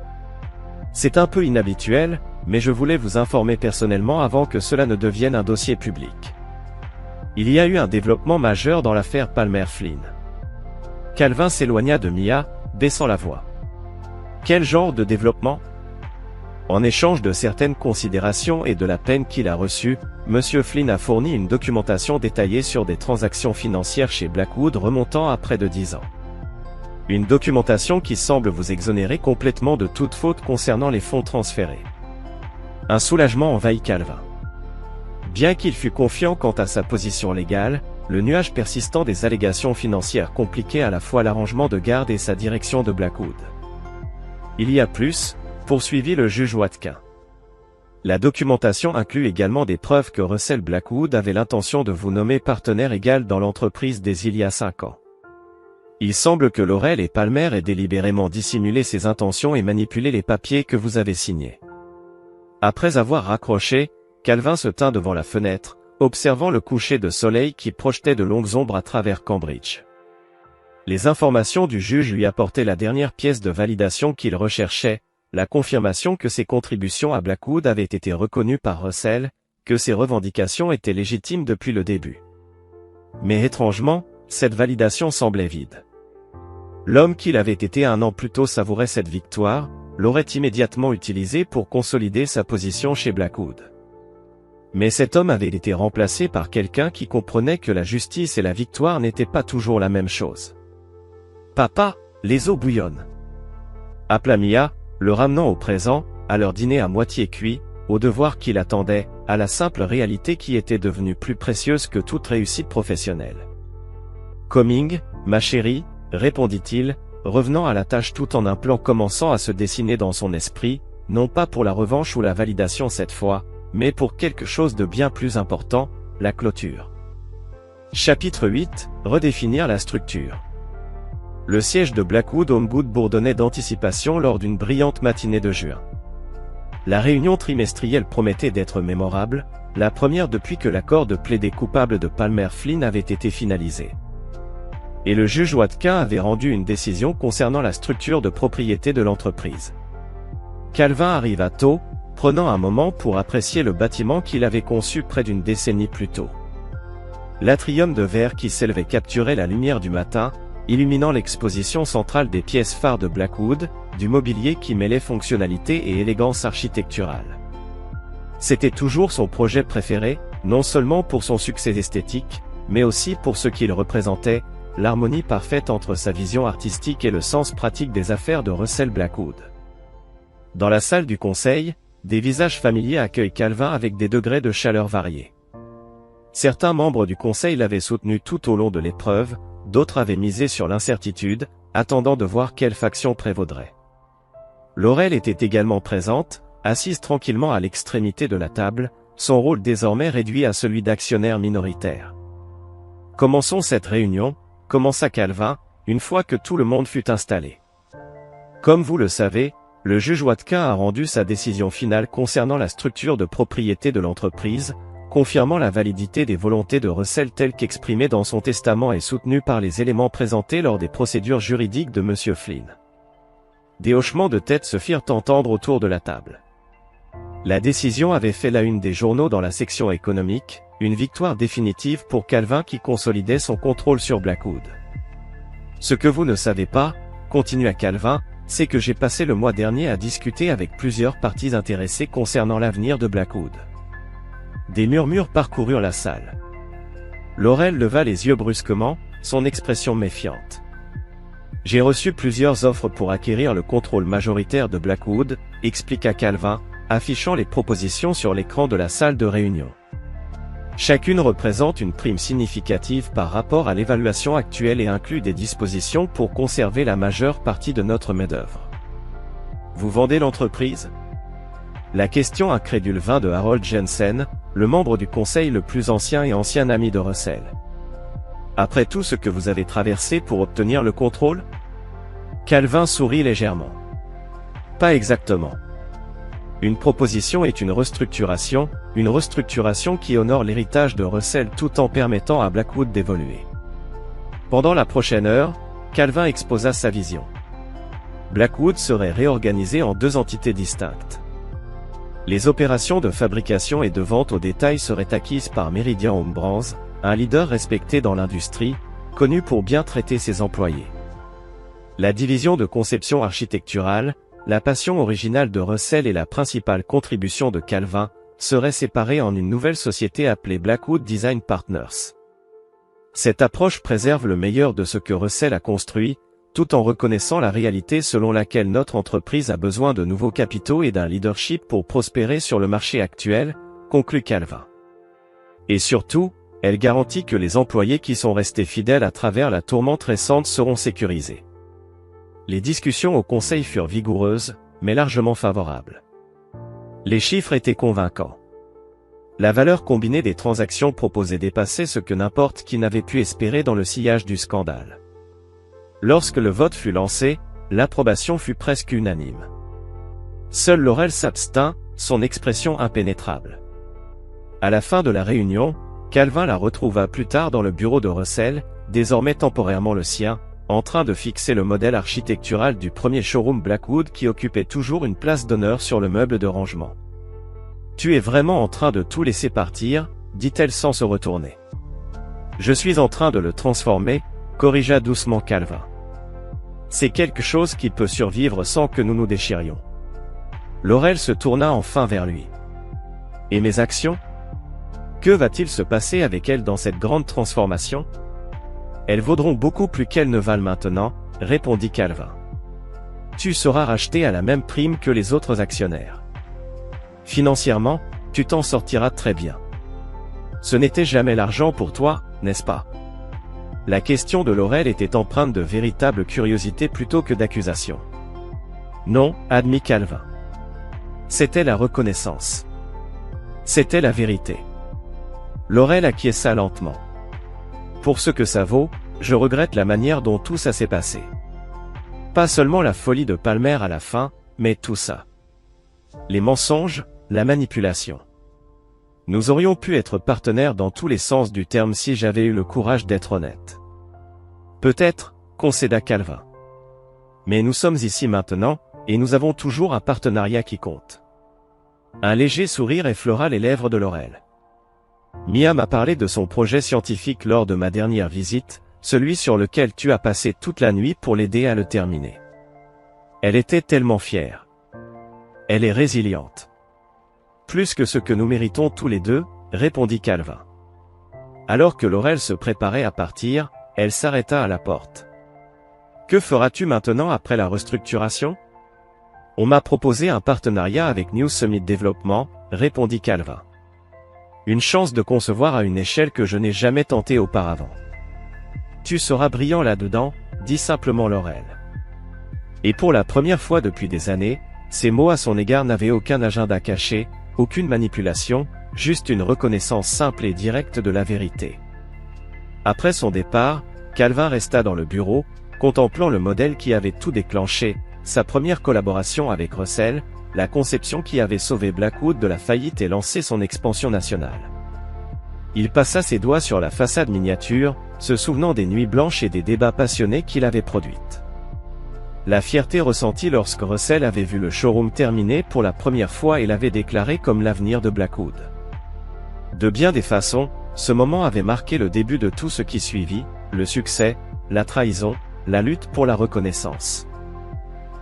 C'est un peu inhabituel, mais je voulais vous informer personnellement avant que cela ne devienne un dossier public. Il y a eu un développement majeur dans l'affaire Palmer-Flynn. Calvin s'éloigna de Mia, baissant la voix. Quel genre de développement? En échange de certaines considérations et de la peine qu'il a reçue, M. Flynn a fourni une documentation détaillée sur des transactions financières chez Blackwood remontant à près de 10 ans. Une documentation qui semble vous exonérer complètement de toute faute concernant les fonds transférés. Un soulagement envahit Calvin. Bien qu'il fût confiant quant à sa position légale, le nuage persistant des allégations financières compliquait à la fois l'arrangement de garde et sa direction de Blackwood. Il y a plus, poursuivit le juge Watkin. La documentation inclut également des preuves que Russell Blackwood avait l'intention de vous nommer partenaire égal dans l'entreprise dès il y a 5 ans. Il semble que Laurel et Palmer aient délibérément dissimulé ces intentions et manipulé les papiers que vous avez signés. Après avoir raccroché, Calvin se tint devant la fenêtre, observant le coucher de soleil qui projetait de longues ombres à travers Cambridge. Les informations du juge lui apportaient la dernière pièce de validation qu'il recherchait, la confirmation que ses contributions à Blackwood avaient été reconnues par Russell, que ses revendications étaient légitimes depuis le début. Mais étrangement, cette validation semblait vide. L'homme qu'il avait été un an plus tôt savourait cette victoire, l'aurait immédiatement utilisée pour consolider sa position chez Blackwood. Mais cet homme avait été remplacé par quelqu'un qui comprenait que la justice et la victoire n'étaient pas toujours la même chose. « Papa, les eaux bouillonnent !» appela Mia, le ramenant au présent, à leur dîner à moitié cuit, au devoir qui l'attendait, à la simple réalité qui était devenue plus précieuse que toute réussite professionnelle. « Coming, ma chérie, répondit-il, revenant à la tâche tout en un plan commençant à se dessiner dans son esprit, non pas pour la revanche ou la validation cette fois, mais pour quelque chose de bien plus important, la clôture. Chapitre 8, redéfinir la structure. Le siège de Blackwood Homewood bourdonnait d'anticipation lors d'une brillante matinée de juin. La réunion trimestrielle promettait d'être mémorable, la première depuis que l'accord de plaidé coupable de Palmer-Flynn avait été finalisé. Et le juge Watkin avait rendu une décision concernant la structure de propriété de l'entreprise. Calvin arriva tôt, prenant un moment pour apprécier le bâtiment qu'il avait conçu près d'une décennie plus tôt. L'atrium de verre qui s'élevait capturait la lumière du matin, illuminant l'exposition centrale des pièces phares de Blackwood, du mobilier qui mêlait fonctionnalité et élégance architecturale. C'était toujours son projet préféré, non seulement pour son succès esthétique, mais aussi pour ce qu'il représentait, l'harmonie parfaite entre sa vision artistique et le sens pratique des affaires de Russell Blackwood. Dans la salle du conseil, des visages familiers accueillent Calvin avec des degrés de chaleur variés. Certains membres du conseil l'avaient soutenu tout au long de l'épreuve, d'autres avaient misé sur l'incertitude, attendant de voir quelle faction prévaudrait. Laurel était également présente, assise tranquillement à l'extrémité de la table, son rôle désormais réduit à celui d'actionnaire minoritaire. « Commençons cette réunion », commença Calvin, une fois que tout le monde fut installé. Comme vous le savez, le juge Watkin a rendu sa décision finale concernant la structure de propriété de l'entreprise, confirmant la validité des volontés de Russell telles qu'exprimées dans son testament et soutenues par les éléments présentés lors des procédures juridiques de M. Flynn. Des hochements de tête se firent entendre autour de la table. La décision avait fait la une des journaux dans la section économique, une victoire définitive pour Calvin qui consolidait son contrôle sur Blackwood. Ce que vous ne savez pas, continua Calvin, c'est que j'ai passé le mois dernier à discuter avec plusieurs parties intéressées concernant l'avenir de Blackwood. Des murmures parcoururent la salle. Laurel leva les yeux brusquement, son expression méfiante. J'ai reçu plusieurs offres pour acquérir le contrôle majoritaire de Blackwood, expliqua Calvin, affichant les propositions sur l'écran de la salle de réunion. Chacune représente une prime significative par rapport à l'évaluation actuelle et inclut des dispositions pour conserver la majeure partie de notre main-d'œuvre. Vous vendez l'entreprise? La question incrédule vint de Harold Jensen, le membre du conseil le plus ancien et ancien ami de Russell. Après tout ce que vous avez traversé pour obtenir le contrôle? Calvin sourit légèrement. Pas exactement. Une proposition est une restructuration qui honore l'héritage de Russell tout en permettant à Blackwood d'évoluer. Pendant la prochaine heure, Calvin exposa sa vision. Blackwood serait réorganisé en 2 entités distinctes. Les opérations de fabrication et de vente au détail seraient acquises par Meridian Home Brands, un leader respecté dans l'industrie, connu pour bien traiter ses employés. La division de conception architecturale, la passion originale de Russell et la principale contribution de Calvin, seraient séparées en une nouvelle société appelée Blackwood Design Partners. Cette approche préserve le meilleur de ce que Russell a construit, tout en reconnaissant la réalité selon laquelle notre entreprise a besoin de nouveaux capitaux et d'un leadership pour prospérer sur le marché actuel, conclut Calvin. Et surtout, elle garantit que les employés qui sont restés fidèles à travers la tourmente récente seront sécurisés. Les discussions au conseil furent vigoureuses, mais largement favorables. Les chiffres étaient convaincants. La valeur combinée des transactions proposées dépassait ce que n'importe qui n'avait pu espérer dans le sillage du scandale. Lorsque le vote fut lancé, l'approbation fut presque unanime. Seul Laurel s'abstint, son expression impénétrable. À la fin de la réunion, Calvin la retrouva plus tard dans le bureau de Russell, désormais temporairement le sien, en train de fixer le modèle architectural du premier showroom Blackwood qui occupait toujours une place d'honneur sur le meuble de rangement. « Tu es vraiment en train de tout laisser partir », dit-elle sans se retourner. « Je suis en train de le transformer », corrigea doucement Calvin. C'est quelque chose qui peut survivre sans que nous nous déchirions. Laurel se tourna enfin vers lui. Et mes actions? Que va-t-il se passer avec elles dans cette grande transformation? Elles vaudront beaucoup plus qu'elles ne valent maintenant, répondit Calvin. Tu seras racheté à la même prime que les autres actionnaires. Financièrement, tu t'en sortiras très bien. Ce n'était jamais l'argent pour toi, n'est-ce pas? La question de Laurel était empreinte de véritable curiosité plutôt que d'accusation. Non, admit Calvin. C'était la reconnaissance. C'était la vérité. Laurel acquiesça lentement. Pour ce que ça vaut, je regrette la manière dont tout ça s'est passé. Pas seulement la folie de Palmer à la fin, mais tout ça. Les mensonges, la manipulation. Nous aurions pu être partenaires dans tous les sens du terme si j'avais eu le courage d'être honnête. Peut-être, concéda Calvin. Mais nous sommes ici maintenant, et nous avons toujours un partenariat qui compte. Un léger sourire effleura les lèvres de Laurel. Mia m'a parlé de son projet scientifique lors de ma dernière visite, celui sur lequel tu as passé toute la nuit pour l'aider à le terminer. Elle était tellement fière. Elle est résiliente. Plus que ce que nous méritons tous les deux, répondit Calvin. Alors que Laurel se préparait à partir, elle s'arrêta à la porte. Que feras-tu maintenant après la restructuration? On m'a proposé un partenariat avec New Summit Development, répondit Calvin. Une chance de concevoir à une échelle que je n'ai jamais tentée auparavant. Tu seras brillant là-dedans, dit simplement Laurel. Et pour la première fois depuis des années, ces mots à son égard n'avaient aucun agenda caché, aucune manipulation, juste une reconnaissance simple et directe de la vérité. Après son départ, Calvin resta dans le bureau, contemplant le modèle qui avait tout déclenché, sa première collaboration avec Russell, la conception qui avait sauvé Blackwood de la faillite et lancé son expansion nationale. Il passa ses doigts sur la façade miniature, se souvenant des nuits blanches et des débats passionnés qu'il avait produites. La fierté ressentie lorsque Russell avait vu le showroom terminé pour la première fois et l'avait déclaré comme l'avenir de Blackwood. De bien des façons, ce moment avait marqué le début de tout ce qui suivit, le succès, la trahison, la lutte pour la reconnaissance.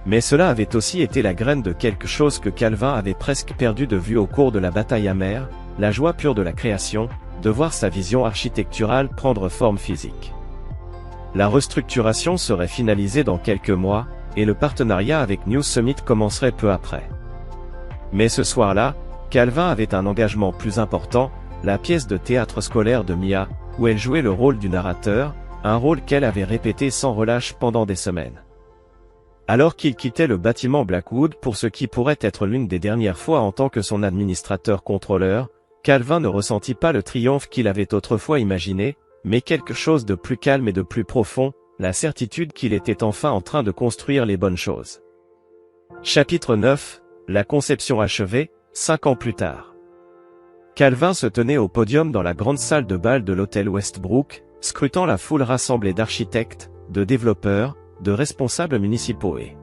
Mais cela avait aussi été la graine de quelque chose que Calvin avait presque perdu de vue au cours de la bataille amère, la joie pure de la création, de voir sa vision architecturale prendre forme physique. La restructuration serait finalisée dans quelques mois, et le partenariat avec New Summit commencerait peu après. Mais ce soir-là, Calvin avait un engagement plus important, la pièce de théâtre scolaire de Mia, où elle jouait le rôle du narrateur, un rôle qu'elle avait répété sans relâche pendant des semaines. Alors qu'il quittait le bâtiment Blackwood pour ce qui pourrait être l'une des dernières fois en tant que son administrateur-contrôleur, Calvin ne ressentit pas le triomphe qu'il avait autrefois imaginé, mais quelque chose de plus calme et de plus profond, la certitude qu'il était enfin en train de construire les bonnes choses. Chapitre 9, la conception achevée, 5 ans plus tard. Calvin se tenait au podium dans la grande salle de bal de l'hôtel Westbrook, scrutant la foule rassemblée d'architectes, de développeurs, de responsables municipaux et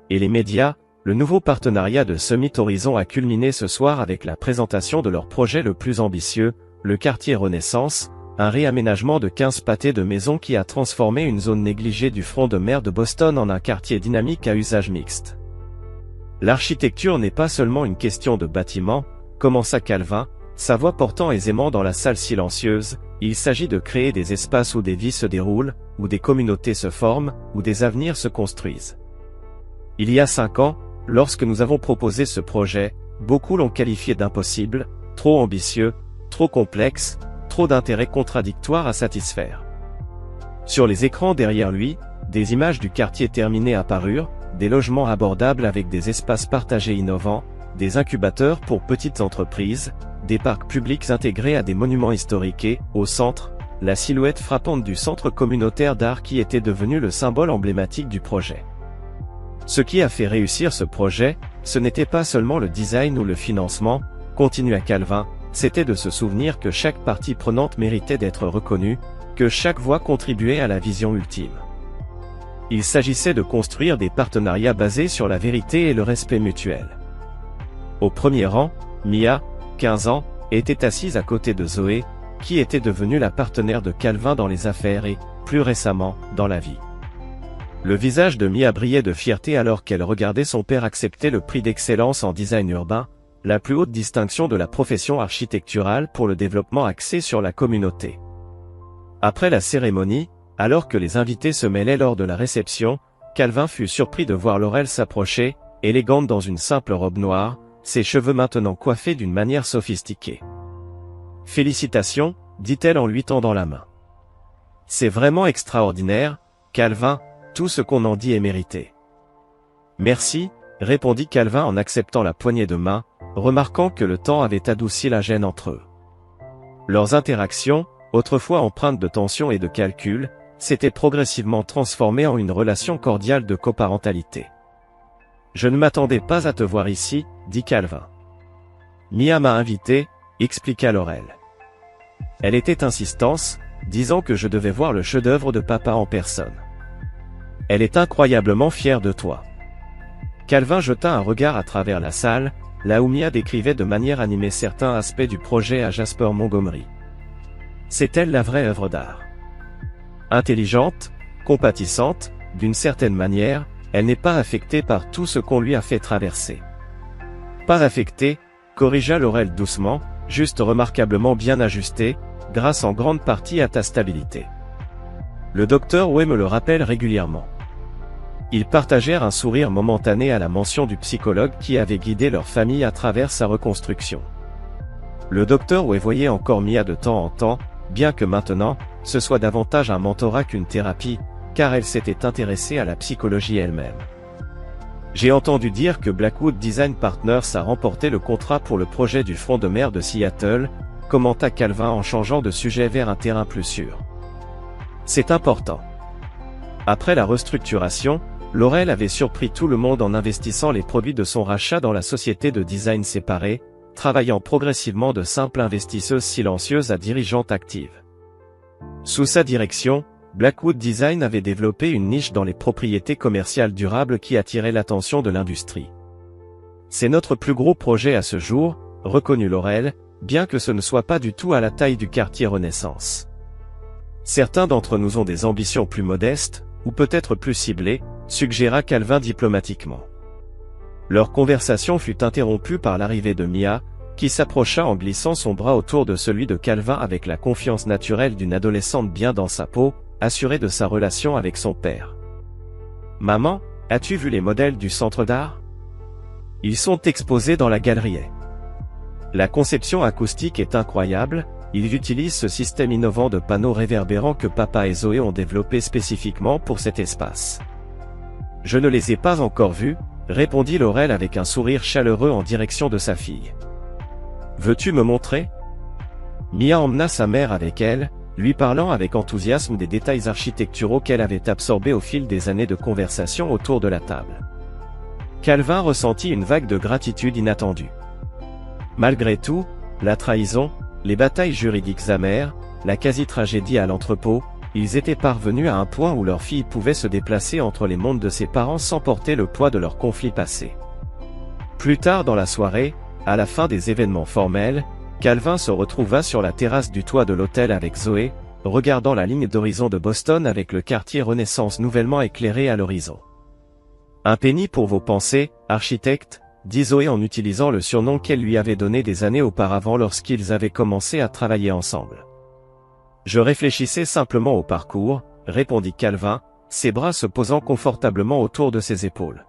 Et les médias, le nouveau partenariat de Summit Horizon a culminé ce soir avec la présentation de leur projet le plus ambitieux, le quartier Renaissance, un réaménagement de 15 pâtés de maisons qui a transformé une zone négligée du front de mer de Boston en un quartier dynamique à usage mixte. L'architecture n'est pas seulement une question de bâtiment, commença Calvin, sa voix portant aisément dans la salle silencieuse, il s'agit de créer des espaces où des vies se déroulent, où des communautés se forment, où des avenirs se construisent. Il y a 5 ans, lorsque nous avons proposé ce projet, beaucoup l'ont qualifié d'impossible, trop ambitieux, trop complexe, trop d'intérêts contradictoires à satisfaire. Sur les écrans derrière lui, des images du quartier terminé apparurent, des logements abordables avec des espaces partagés innovants, des incubateurs pour petites entreprises, des parcs publics intégrés à des monuments historiques et, au centre, la silhouette frappante du centre communautaire d'art qui était devenu le symbole emblématique du projet. Ce qui a fait réussir ce projet, ce n'était pas seulement le design ou le financement, continua Calvin, c'était de se souvenir que chaque partie prenante méritait d'être reconnue, que chaque voix contribuait à la vision ultime. Il s'agissait de construire des partenariats basés sur la vérité et le respect mutuel. Au premier rang, Mia, 15 ans, était assise à côté de Zoé, qui était devenue la partenaire de Calvin dans les affaires et, plus récemment, dans la vie. Le visage de Mia brillait de fierté alors qu'elle regardait son père accepter le prix d'excellence en design urbain, la plus haute distinction de la profession architecturale pour le développement axé sur la communauté. Après la cérémonie, alors que les invités se mêlaient lors de la réception, Calvin fut surpris de voir Laurel s'approcher, élégante dans une simple robe noire, ses cheveux maintenant coiffés d'une manière sophistiquée. « Félicitations, dit-elle en lui tendant la main. « C'est vraiment extraordinaire, Calvin, tout ce qu'on en dit est mérité. »« Merci, » répondit Calvin en acceptant la poignée de main, remarquant que le temps avait adouci la gêne entre eux. Leurs interactions, autrefois empreintes de tension et de calcul, s'étaient progressivement transformées en une relation cordiale de coparentalité. « Je ne m'attendais pas à te voir ici, » dit Calvin. « Mia m'a invité, » expliqua Laurel. Elle était insistante, disant que je devais voir le chef-d'œuvre de papa en personne. Elle est incroyablement fière de toi. Calvin jeta un regard à travers la salle, là où Mia décrivait de manière animée certains aspects du projet à Jasper Montgomery. C'est elle la vraie œuvre d'art. Intelligente, compatissante, d'une certaine manière, elle n'est pas affectée par tout ce qu'on lui a fait traverser. Pas affectée, corrigea Laurel doucement, juste remarquablement bien ajustée, grâce en grande partie à ta stabilité. Le docteur Way me le rappelle régulièrement. Ils partagèrent un sourire momentané à la mention du psychologue qui avait guidé leur famille à travers sa reconstruction. Le docteur Way voyait encore Mia de temps en temps, bien que maintenant, ce soit davantage un mentorat qu'une thérapie, car elle s'était intéressée à la psychologie elle-même. J'ai entendu dire que Blackwood Design Partners a remporté le contrat pour le projet du front de mer de Seattle, commenta Calvin en changeant de sujet vers un terrain plus sûr. C'est important. Après la restructuration, Laurel avait surpris tout le monde en investissant les produits de son rachat dans la société de design séparée, travaillant progressivement de simple investisseuse silencieuse à dirigeante active. Sous sa direction, Blackwood Design avait développé une niche dans les propriétés commerciales durables qui attirait l'attention de l'industrie. C'est notre plus gros projet à ce jour, reconnut Laurel, bien que ce ne soit pas du tout à la taille du quartier Renaissance. Certains d'entre nous ont des ambitions plus modestes, ou peut-être plus ciblées, suggéra Calvin diplomatiquement. Leur conversation fut interrompue par l'arrivée de Mia, qui s'approcha en glissant son bras autour de celui de Calvin avec la confiance naturelle d'une adolescente bien dans sa peau, assurée de sa relation avec son père. « Maman, as-tu vu les modèles du centre d'art ? Ils sont exposés dans la galerie. La conception acoustique est incroyable, ils utilisent ce système innovant de panneaux réverbérants que papa et Zoé ont développé spécifiquement pour cet espace. » « Je ne les ai pas encore vus, » répondit Laurel avec un sourire chaleureux en direction de sa fille. « Veux-tu me montrer ?» Mia emmena sa mère avec elle, lui parlant avec enthousiasme des détails architecturaux qu'elle avait absorbés au fil des années de conversation autour de la table. Calvin ressentit une vague de gratitude inattendue. Malgré tout, la trahison, les batailles juridiques amères, la quasi-tragédie à l'entrepôt, ils étaient parvenus à un point où leur fille pouvait se déplacer entre les mondes de ses parents sans porter le poids de leurs conflits passés. Plus tard dans la soirée, à la fin des événements formels, Calvin se retrouva sur la terrasse du toit de l'hôtel avec Zoé, regardant la ligne d'horizon de Boston avec le quartier Renaissance nouvellement éclairé à l'horizon. Un penny pour vos pensées, architecte, dit Zoé en utilisant le surnom qu'elle lui avait donné des années auparavant lorsqu'ils avaient commencé à travailler ensemble. Je réfléchissais simplement au parcours, répondit Calvin, ses bras se posant confortablement autour de ses épaules.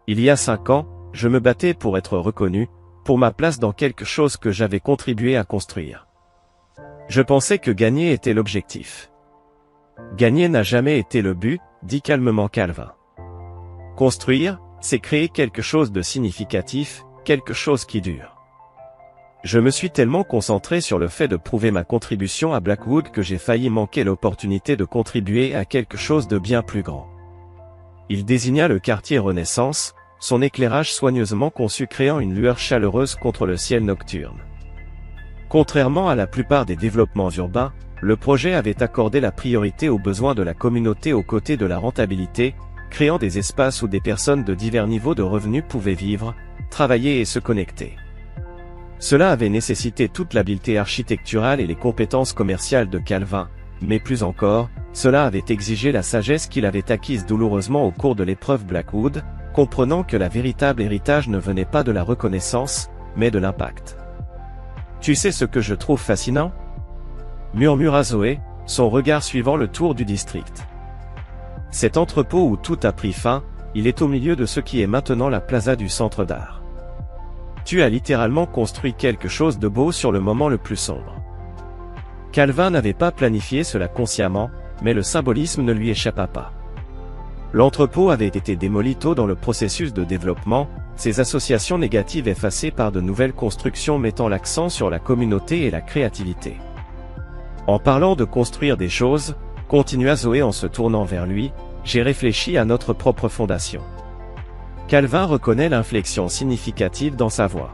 Il y a 5 ans, je me battais pour être reconnu, pour ma place dans quelque chose que j'avais contribué à construire. Je pensais que gagner était l'objectif. Gagner n'a jamais été le but, dit calmement Calvin. Construire, c'est créer quelque chose de significatif, quelque chose qui dure. Je me suis tellement concentré sur le fait de prouver ma contribution à Blackwood que j'ai failli manquer l'opportunité de contribuer à quelque chose de bien plus grand. Il désigna le quartier Renaissance, son éclairage soigneusement conçu créant une lueur chaleureuse contre le ciel nocturne. Contrairement à la plupart des développements urbains, le projet avait accordé la priorité aux besoins de la communauté aux côtés de la rentabilité, créant des espaces où des personnes de divers niveaux de revenus pouvaient vivre, travailler et se connecter. Cela avait nécessité toute l'habileté architecturale et les compétences commerciales de Calvin, mais plus encore, cela avait exigé la sagesse qu'il avait acquise douloureusement au cours de l'épreuve Blackwood, comprenant que la véritable héritage ne venait pas de la reconnaissance, mais de l'impact. Tu sais ce que je trouve fascinant ? Murmura Zoé, son regard suivant le tour du district. Cet entrepôt où tout a pris fin, il est au milieu de ce qui est maintenant la plaza du centre d'art. Tu as littéralement construit quelque chose de beau sur le moment le plus sombre. Calvin n'avait pas planifié cela consciemment, mais le symbolisme ne lui échappa pas. L'entrepôt avait été démoli tôt dans le processus de développement, ses associations négatives effacées par de nouvelles constructions mettant l'accent sur la communauté et la créativité. En parlant de construire des choses, continua Zoé en se tournant vers lui, j'ai réfléchi à notre propre fondation. Calvin reconnaît l'inflexion significative dans sa voix.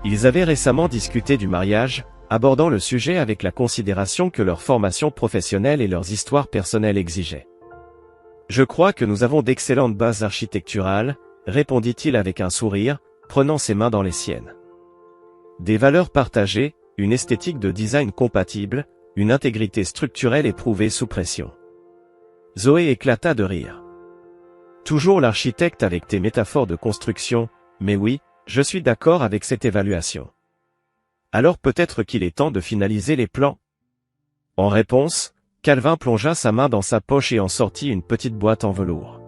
Ils avaient récemment discuté du mariage, abordant le sujet avec la considération que leur formation professionnelle et leurs histoires personnelles exigeaient. Je crois que nous avons d'excellentes bases architecturales, répondit-il avec un sourire, prenant ses mains dans les siennes. Des valeurs partagées, une esthétique de design compatible, une intégrité structurelle éprouvée sous pression. Zoé éclata de rire. Toujours l'architecte avec tes métaphores de construction, mais oui, je suis d'accord avec cette évaluation. Alors peut-être qu'il est temps de finaliser les plans. En réponse, Calvin plongea sa main dans sa poche et en sortit une petite boîte en velours.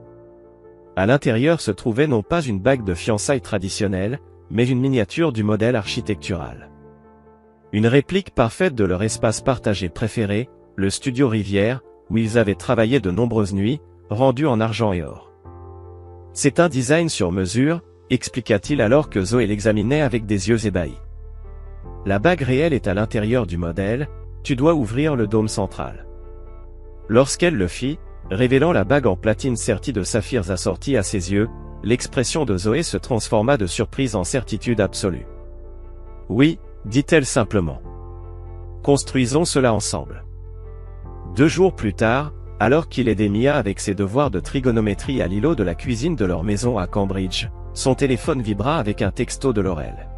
À l'intérieur se trouvait non pas une bague de fiançailles traditionnelle, mais une miniature du modèle architectural. Une réplique parfaite de leur espace partagé préféré, le studio Rivière, où ils avaient travaillé de nombreuses nuits, rendu en argent et or. C'est un design sur mesure, expliqua-t-il alors que Zoé l'examinait avec des yeux ébahis. La bague réelle est à l'intérieur du modèle, tu dois ouvrir le dôme central. Lorsqu'elle le fit, révélant la bague en platine sertie de saphirs assortis à ses yeux, l'expression de Zoé se transforma de surprise en certitude absolue. Oui, dit-elle simplement. Construisons cela ensemble. 2 jours plus tard, alors qu'il aidait Mia avec ses devoirs de trigonométrie à l'îlot de la cuisine de leur maison à Cambridge, son téléphone vibra avec un texto de Laurel.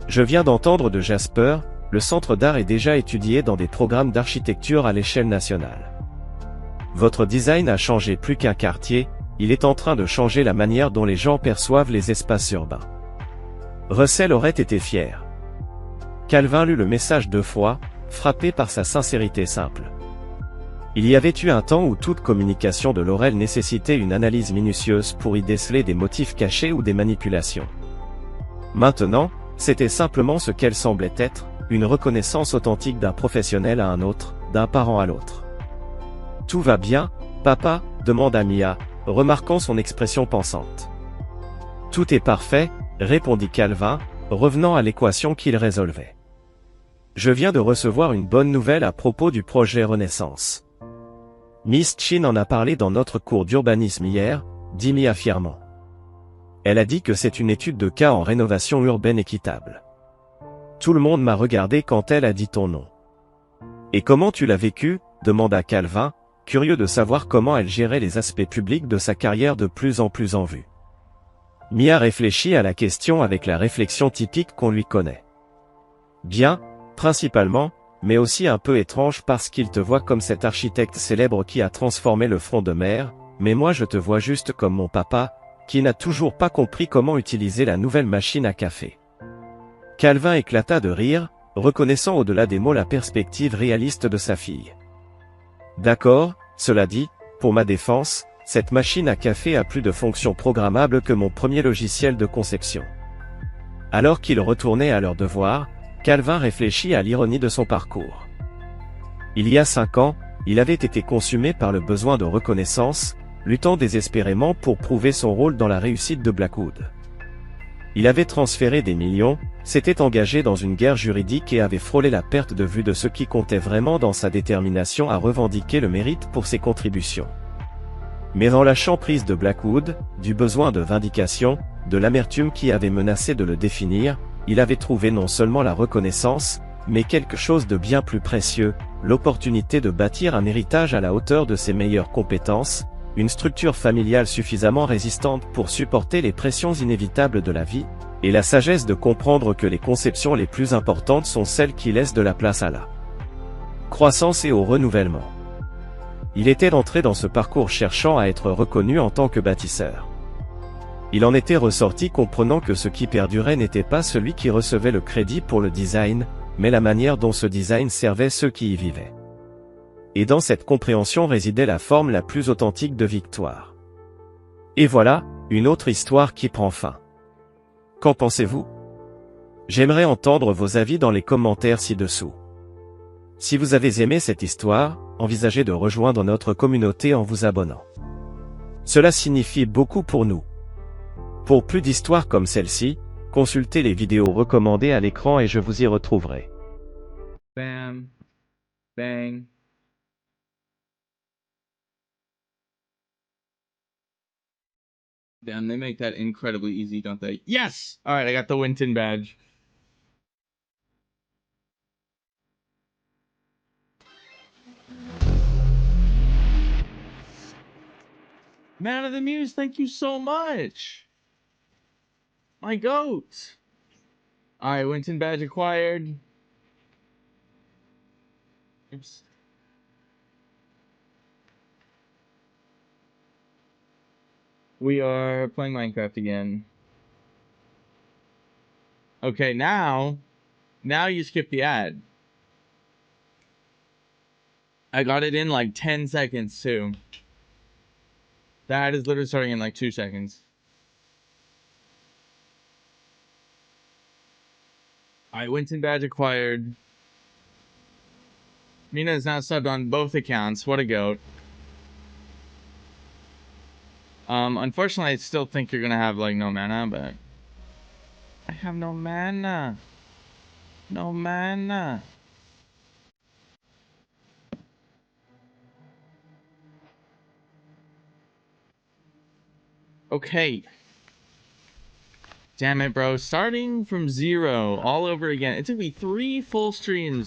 Je viens d'entendre de Jasper, le centre d'art est déjà étudié dans des programmes d'architecture à l'échelle nationale. Votre design a changé plus qu'un quartier, il est en train de changer la manière dont les gens perçoivent les espaces urbains. Russell aurait été fier. Calvin lut le message 2 fois, frappé par sa sincérité simple. Il y avait eu un temps où toute communication de Laurel nécessitait une analyse minutieuse pour y déceler des motifs cachés ou des manipulations. Maintenant, c'était simplement ce qu'elle semblait être, une reconnaissance authentique d'un professionnel à un autre, d'un parent à l'autre. « Tout va bien, papa ?» demanda Mia, remarquant son expression pensante. « Tout est parfait », répondit Calvin, revenant à l'équation qu'il résolvait. « Je viens de recevoir une bonne nouvelle à propos du projet Renaissance. Miss Chin en a parlé dans notre cours d'urbanisme hier, dit Mia fièrement. Elle a dit que c'est une étude de cas en rénovation urbaine équitable. Tout le monde m'a regardé quand elle a dit ton nom. Et comment tu l'as vécu, demanda Calvin, curieux de savoir comment elle gérait les aspects publics de sa carrière de plus en plus en vue. Mia réfléchit à la question avec la réflexion typique qu'on lui connaît. Bien, principalement, mais aussi un peu étrange parce qu'il te voit comme cet architecte célèbre qui a transformé le front de mer, mais moi je te vois juste comme mon papa, qui n'a toujours pas compris comment utiliser la nouvelle machine à café. Calvin éclata de rire, reconnaissant au-delà des mots la perspective réaliste de sa fille. D'accord, cela dit, pour ma défense, cette machine à café a plus de fonctions programmables que mon premier logiciel de conception. Alors qu'ils retournaient à leurs devoirs, Calvin réfléchit à l'ironie de son parcours. Il y a 5 ans, il avait été consumé par le besoin de reconnaissance, luttant désespérément pour prouver son rôle dans la réussite de Blackwood. Il avait transféré des millions, s'était engagé dans une guerre juridique et avait frôlé la perte de vue de ce qui comptait vraiment dans sa détermination à revendiquer le mérite pour ses contributions. Mais en lâchant prise de Blackwood, du besoin de vindication, de l'amertume qui avait menacé de le définir, il avait trouvé non seulement la reconnaissance, mais quelque chose de bien plus précieux, l'opportunité de bâtir un héritage à la hauteur de ses meilleures compétences, une structure familiale suffisamment résistante pour supporter les pressions inévitables de la vie, et la sagesse de comprendre que les conceptions les plus importantes sont celles qui laissent de la place à la croissance et au renouvellement. Il était entré dans ce parcours cherchant à être reconnu en tant que bâtisseur. Il en était ressorti comprenant que ce qui perdurait n'était pas celui qui recevait le crédit pour le design, mais la manière dont ce design servait ceux qui y vivaient. Et dans cette compréhension résidait la forme la plus authentique de victoire. Et voilà, une autre histoire qui prend fin. Qu'en pensez-vous? J'aimerais entendre vos avis dans les commentaires ci-dessous. Si vous avez aimé cette histoire, envisagez de rejoindre notre communauté en vous abonnant. Cela signifie beaucoup pour nous. Pour plus d'histoires comme celle-ci, consultez les vidéos recommandées à l'écran et je vous y retrouverai. Bam. Bang. Damn, they make that incredibly easy, don't they? Yes! Alright, I got the Winton badge. Man of the Muse, thank you so much! My goat! Alright, Winton badge acquired. Oops. We are playing Minecraft again. Okay, now you skip the ad. I got it in like 10 seconds too. The ad is literally starting in like 2 seconds. Alright, Winton badge acquired. Mina is now subbed on both accounts. What a goat. Unfortunately, I still think you're gonna have, like, no mana, but... I have no mana. No mana. Okay. Damn it, bro. Starting from 0 all over again. It took me 3 full streams